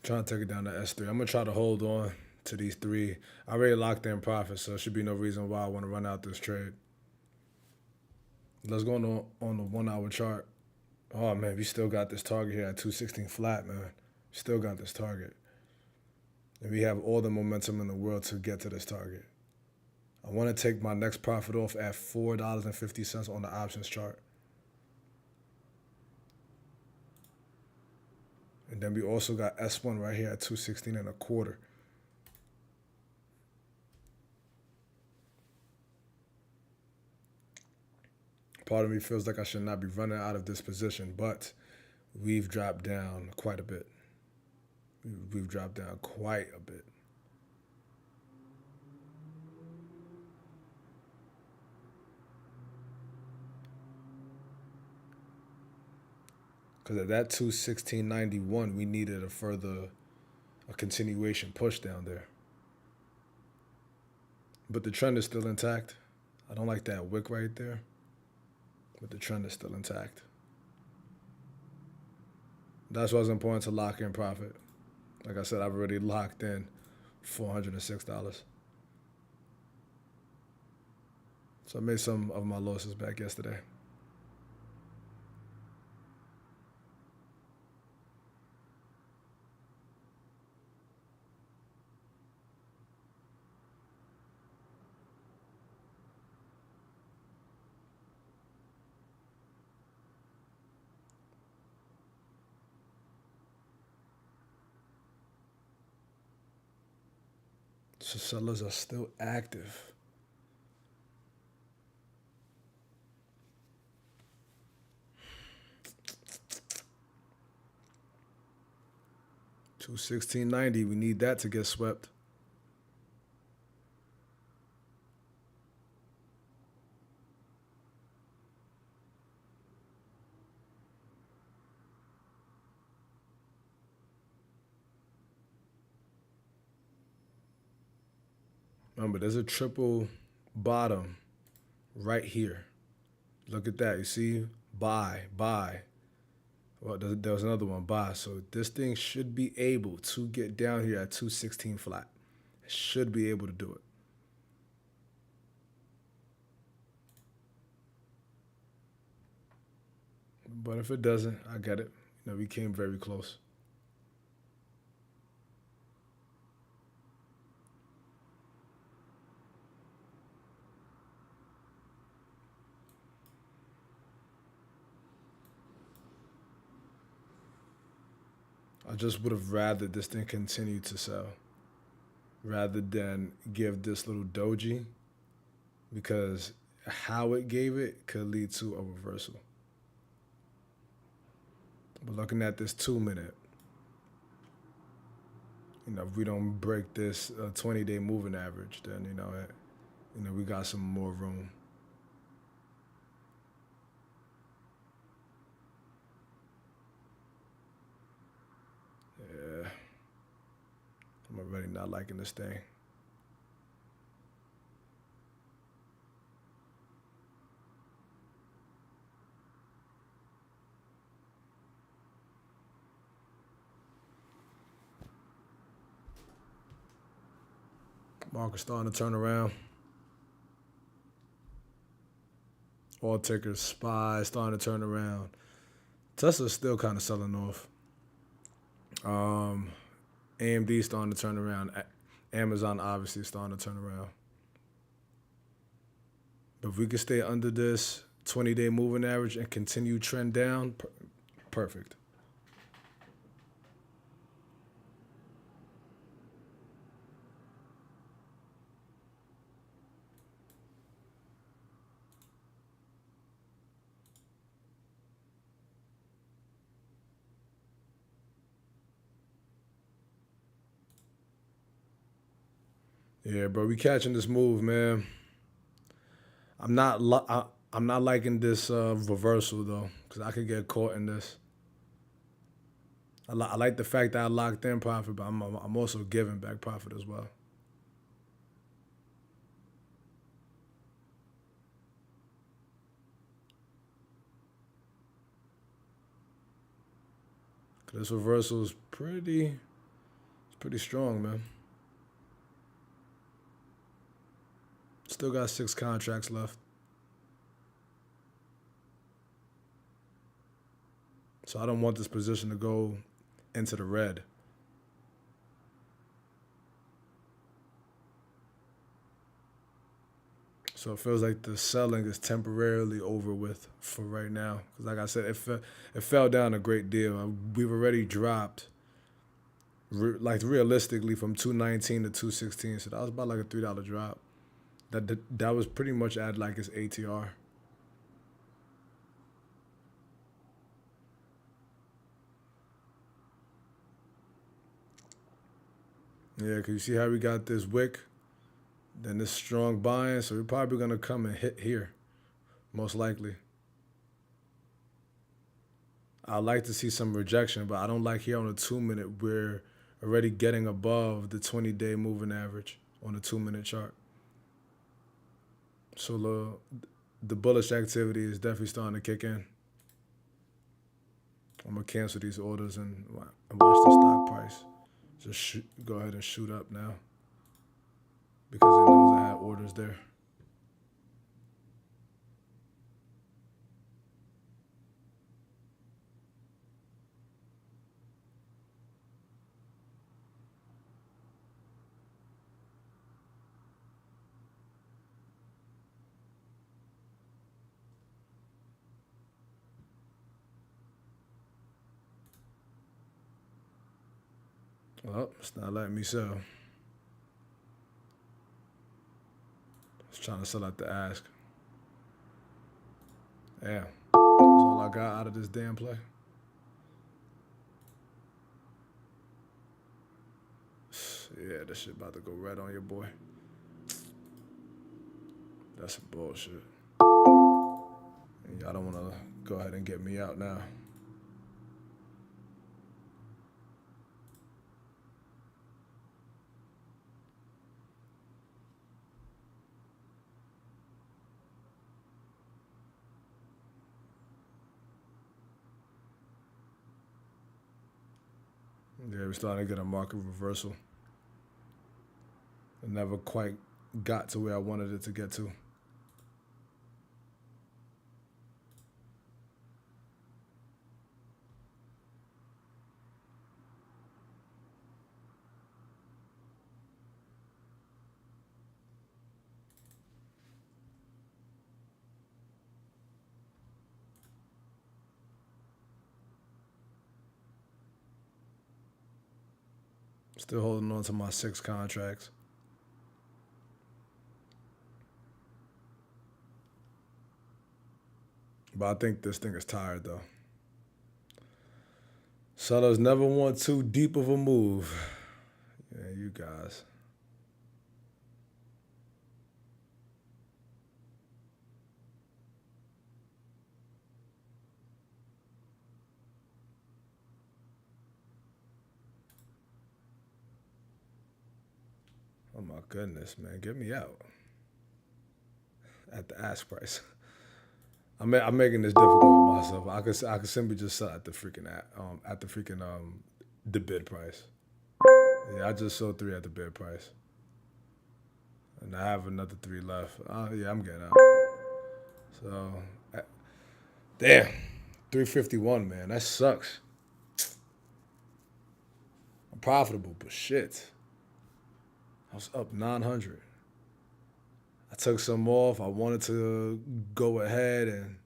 A: Trying to take it down to S3. I'm going to try to hold on to these 3. I already locked in profit, so there should be no reason why I want to run out this trade. Let's go on the 1 hour chart. Oh, man, we still got this target here at 216 flat, man. Still got this target. And we have all the momentum in the world to get to this target. I want to take my next profit off at $4.50 on the options chart. And then we also got S1 right here at 216.25. Part of me feels like I should not be running out of this position, but we've dropped down quite a bit. We've dropped down quite a bit. Because at that 216.91, we needed a continuation push down there. But the trend is still intact. I don't like that wick right there, but the trend is still intact. That's why it's important to lock in profit. Like I said, I've already locked in $406. So I made some of my losses back yesterday. So sellers are still active. $216.90. We need that to get swept. Remember, there's a triple bottom right here. Look at that. You see? Buy, buy. Well, there was another one, buy. So this thing should be able to get down here at 216 flat. It should be able to do it. But if it doesn't, I get it. We came very close. I just would have rather this thing continue to sell rather than give this little doji, because how it gave it could lead to a reversal. But looking at this 2 minute, if we don't break this 20-day moving average, then we got some more room. Yeah, I'm already not liking this thing. Market's starting to turn around. All tickers, SPY starting to turn around. Tesla's still kind of selling off. AMD starting to turn around. Amazon obviously starting to turn around. But if we can stay under this 20-day moving average and continue trend down, perfect. Yeah, bro, we catching this move, man. I'm not liking this reversal though, because I could get caught in this. I like the fact that I locked in profit, but I'm also giving back profit as well. Cause this reversal is pretty strong, man. Still got 6 contracts left. So I don't want this position to go into the red. So it feels like the selling is temporarily over with for right now. Because like I said, it fell down a great deal. We've already dropped, realistically, from 219 to 216. So that was about like a $3 drop. That was pretty much at like its ATR. Yeah, because you see how we got this wick, then this strong buying, so we're probably going to come and hit here, most likely. I like to see some rejection, but I don't like here on the 2 minute. We're already getting above the 20-day moving average on the 2 minute chart. So the bullish activity is definitely starting to kick in. I'm gonna cancel these orders and watch the stock price just go ahead and shoot up now because it knows I had orders there. Well, it's not letting me sell. It's trying to sell at the ask. Yeah, that's all I got out of this damn play. Yeah, this shit about to go red on your boy. That's some bullshit. And y'all don't want to go ahead and get me out now. Yeah, we're starting to get a market reversal. It never quite got to where I wanted it to get to. Still holding on to my 6 contracts. But I think this thing is tired though. Sellers never want too deep of a move. Yeah, you guys. Oh my goodness, man, get me out at the ask price. I'm making this difficult on myself. I could simply just sell at the freaking the bid price. Yeah, I just sold 3 at the bid price, and I have another 3 left. Yeah, I'm getting out. So, uh, damn, 351, man, that sucks. I'm profitable, but shit, I was up 900. I took some off. I wanted to go ahead, and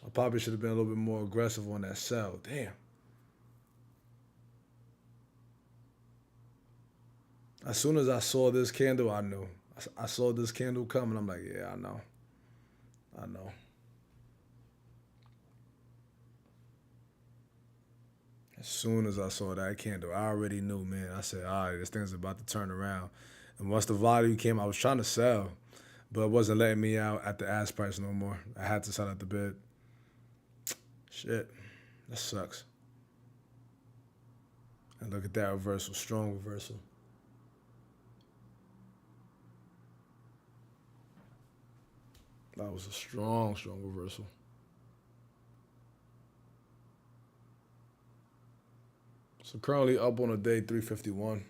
A: I probably should have been a little bit more aggressive on that sell. Damn. As soon as I saw this candle, I knew. I saw this candle coming. I'm like, yeah, I know. I know. As soon as I saw that candle, I already knew, man. I said, all right, this thing's about to turn around. And once the volume came, I was trying to sell, but it wasn't letting me out at the ask price no more. I had to sell at the bid. Shit, that sucks. And look at that reversal, strong reversal. That was a strong, strong reversal. So currently up on a day 351.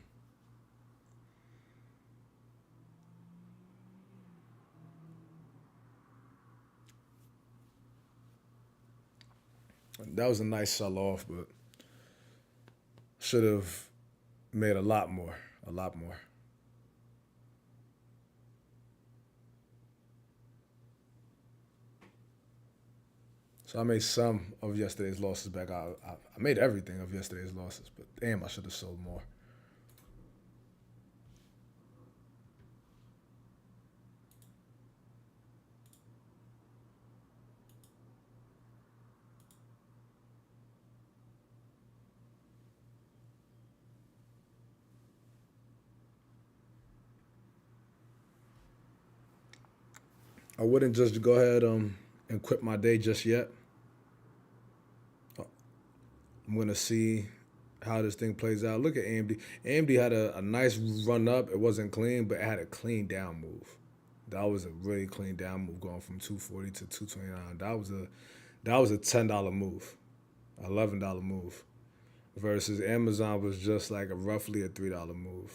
A: That was a nice sell off, but should have made a lot more. A lot more. So I made some of yesterday's losses back. I made everything of yesterday's losses, but damn, I should have sold more. I wouldn't just go ahead and quit my day just yet. I'm gonna see how this thing plays out. Look at AMD. AMD had a nice run up. It wasn't clean, but it had a clean down move. That was a really clean down move going from 240 to 229. That was a $10 move, $11 move. Versus Amazon was just like a roughly a $3 move.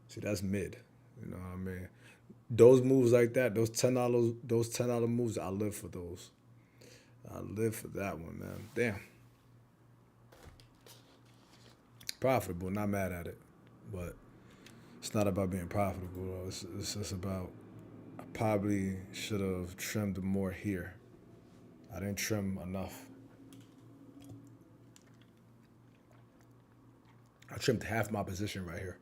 A: See, that's mid. You know what I mean? Those moves like that, those $10 moves, I live for those. I live for that one, man. Damn, profitable. Not mad at it, but it's not about being profitable though. It's just about I probably should have trimmed more here. I didn't trim enough. I trimmed half my position right here.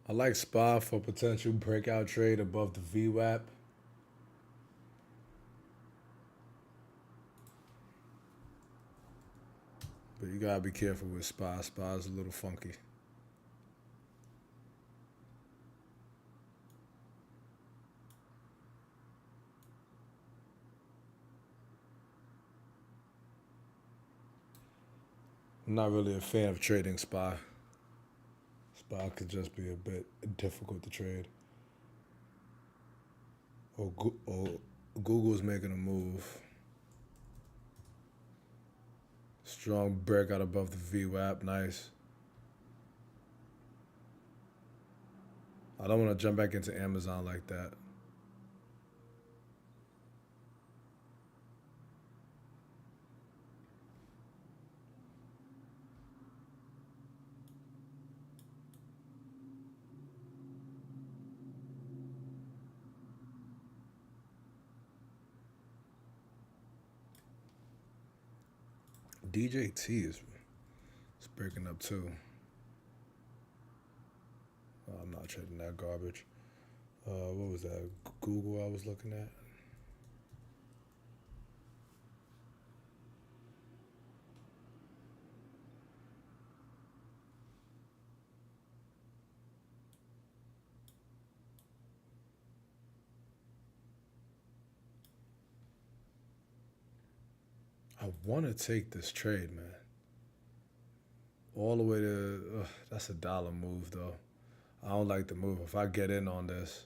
A: I like SPY for potential breakout trade above the VWAP, but you gotta be careful with SPY. SPY is a little funky. I'm not really a fan of trading SPY. SPY could just be a bit difficult to trade. Or Google's making a move. Strong breakout above the VWAP. Nice. I don't want to jump back into Amazon like that. DJT is breaking up too. Oh, I'm not trading that garbage. What was that? Google I was looking at. I want to take this trade, man. All the way to that's $1 move though. I don't like the move. If I get in on this,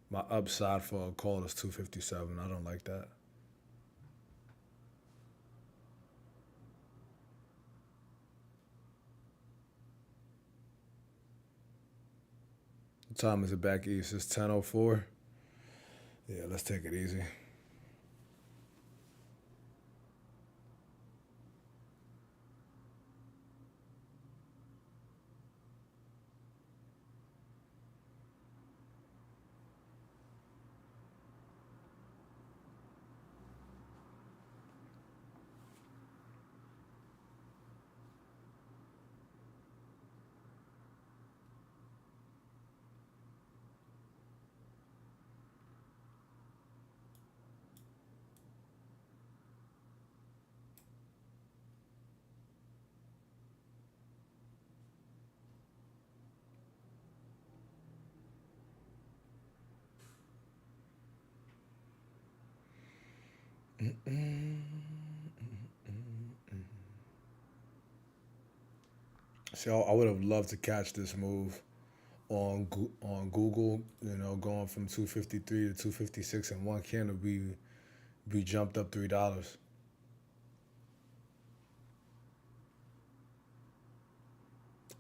A: my upside for a call is 257. I don't like that. What time is it back east? It's 10:04. Yeah, let's take it easy. See, I would have loved to catch this move on Google. You know, going from 253 to 256 in one candle, we jumped up $3.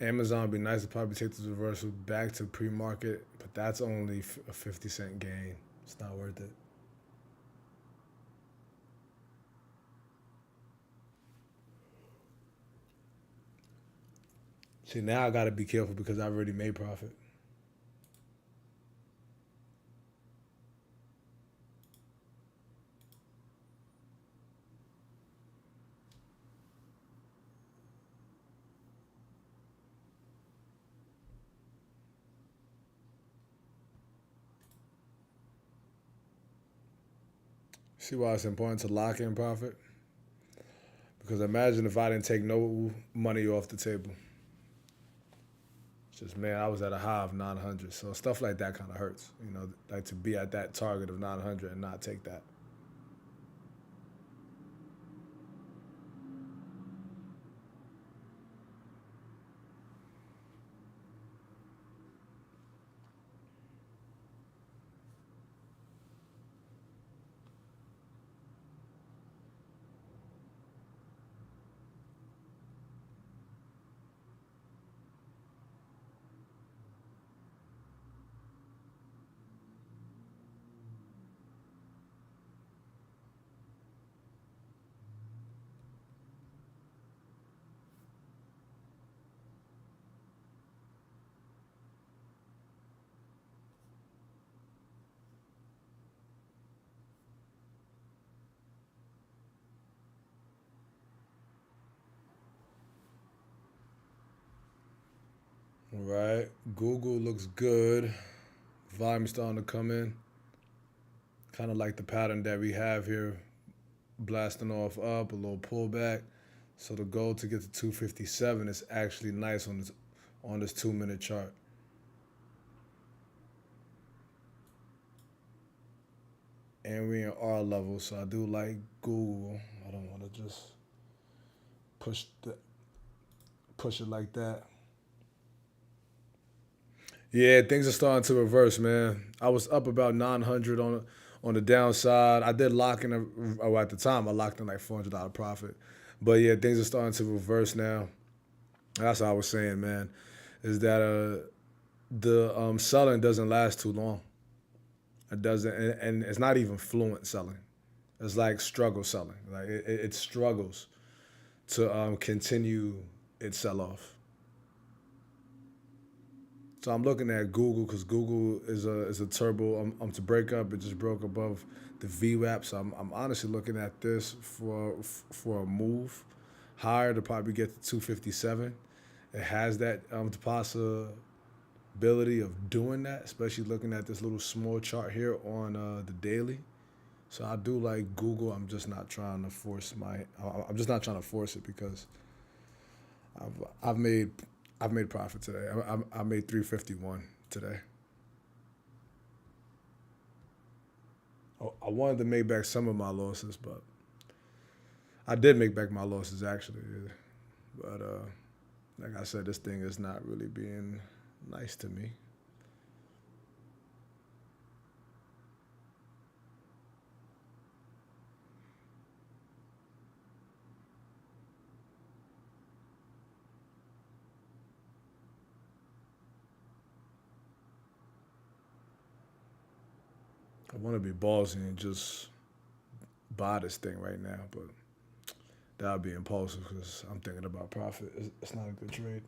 A: Amazon would be nice to probably take this reversal back to pre-market, but that's only a 50-cent gain. It's not worth it. See, now I got to be careful because I already made profit. See why it's important to lock in profit? Because imagine if I didn't take no money off the table. It's just, man, I was at a high of 900. So stuff like that kind of hurts. You know, like to be at that target of 900 and not take that. All right. Google looks good. Volume starting to come in. Kind of like the pattern that we have here, blasting off up, a little pullback. So the goal to get to 257 is actually nice on this 2-minute chart. And we in R level, so I do like Google. I don't want to just push it like that. Yeah, things are starting to reverse, man. I was up about 900 on the downside. I did lock in, at the time, I locked in like $400 profit. But yeah, things are starting to reverse now. That's what I was saying, man, is that the selling doesn't last too long. It doesn't, and it's not even fluent selling. It's like struggle selling. Like it struggles to continue its sell off. So I'm looking at Google because Google is a turbo. To break up, it just broke above the VWAP. So I'm honestly looking at this for a move higher to probably get to 257. It has that the possibility of doing that, especially looking at this little small chart here on the daily. So I do like Google. I'm just not trying to force it because I've made profit today. I made 351 today. I wanted to make back some of my losses, but I did make back my losses actually. Yeah. But like I said, this thing is not really being nice to me. I want to be ballsy and just buy this thing right now, but that would be impulsive because I'm thinking about profit. It's not a good trade.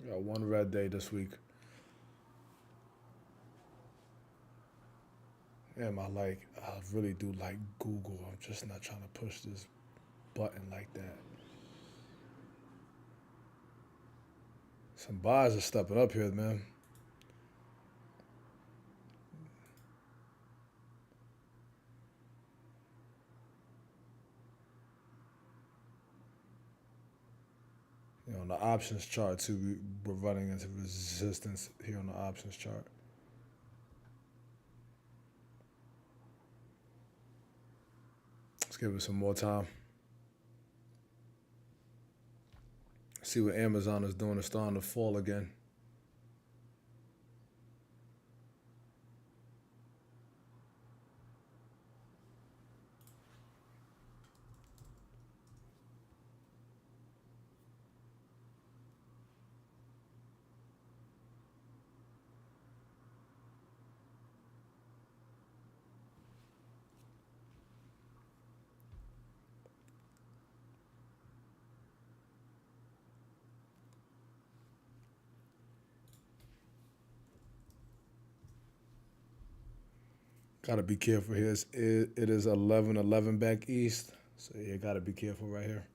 A: Got one red day this week. Damn, I really do like Google. I'm just not trying to push this button like that. Some buys are stepping up here, man. On the options chart too, we're running into resistance here on the options chart. Let's give it some more time. See what Amazon is doing. It's starting to fall again. Gotta be careful here. It is 11:11 back east, so you gotta be careful right here.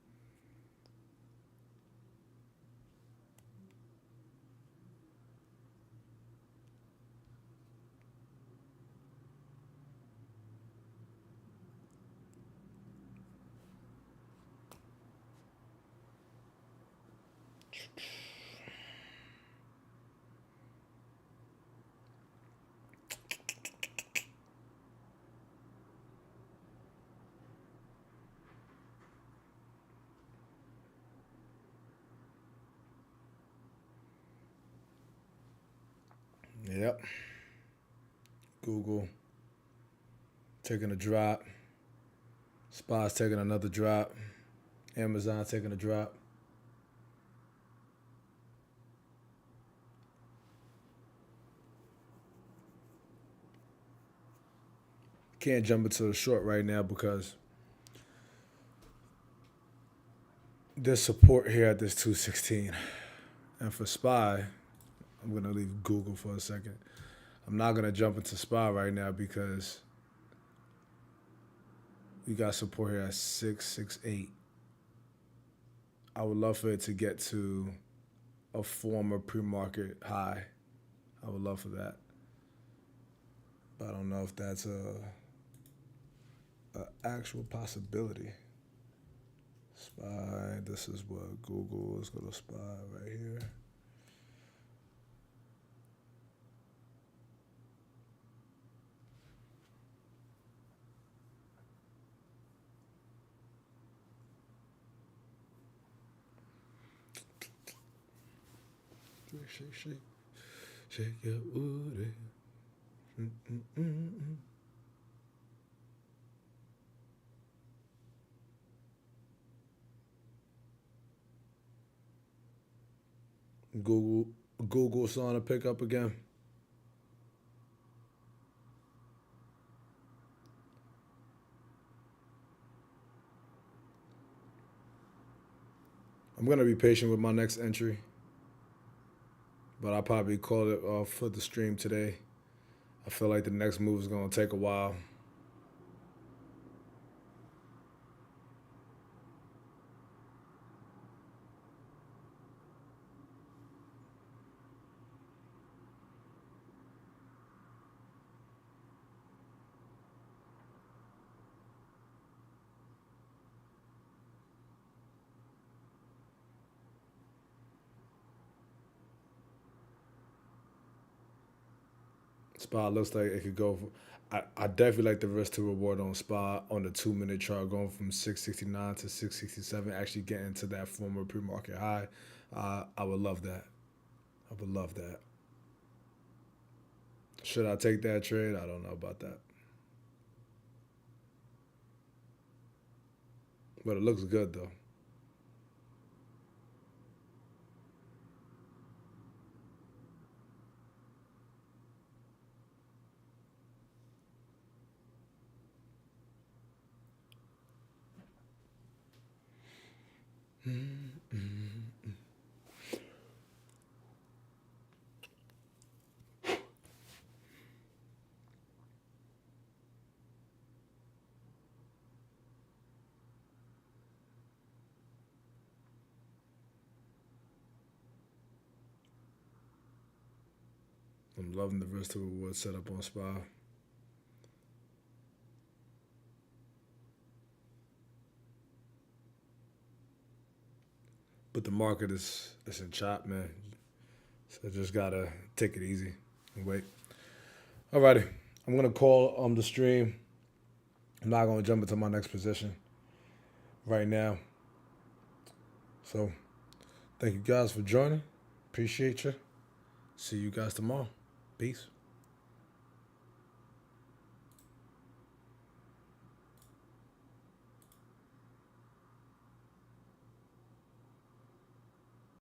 A: Yep. Google taking a drop. SPY's taking another drop. Amazon taking a drop. Can't jump into the short right now because there's support here at this 216. And for SPY, I'm going to leave Google for a second. I'm not going to jump into SPY right now because we got support here at 668. I would love for it to get to a former pre-market high. I would love for that. But I don't know if that's a actual possibility. SPY, this is what Google, let's go to SPY right here. Shake, shake, shake your booty. Google starting to pick up again. I'm gonna be patient with my next entry, but I'll probably call it off for the stream today. I feel like the next move is gonna take a while. SPY looks like it could go. I definitely like the risk to reward on SPY on the 2 minute chart, going from 669 to 667, actually getting to that former pre-market high. I would love that. I would love that. Should I take that trade? I don't know about that. But it looks good though. I'm loving the risk to reward setup on SPY. But the market is in chop, man. So just gotta take it easy and wait. Alrighty. I'm gonna call the stream. I'm not gonna jump into my next position right now. So thank you guys for joining. Appreciate you. See you guys tomorrow. Peace.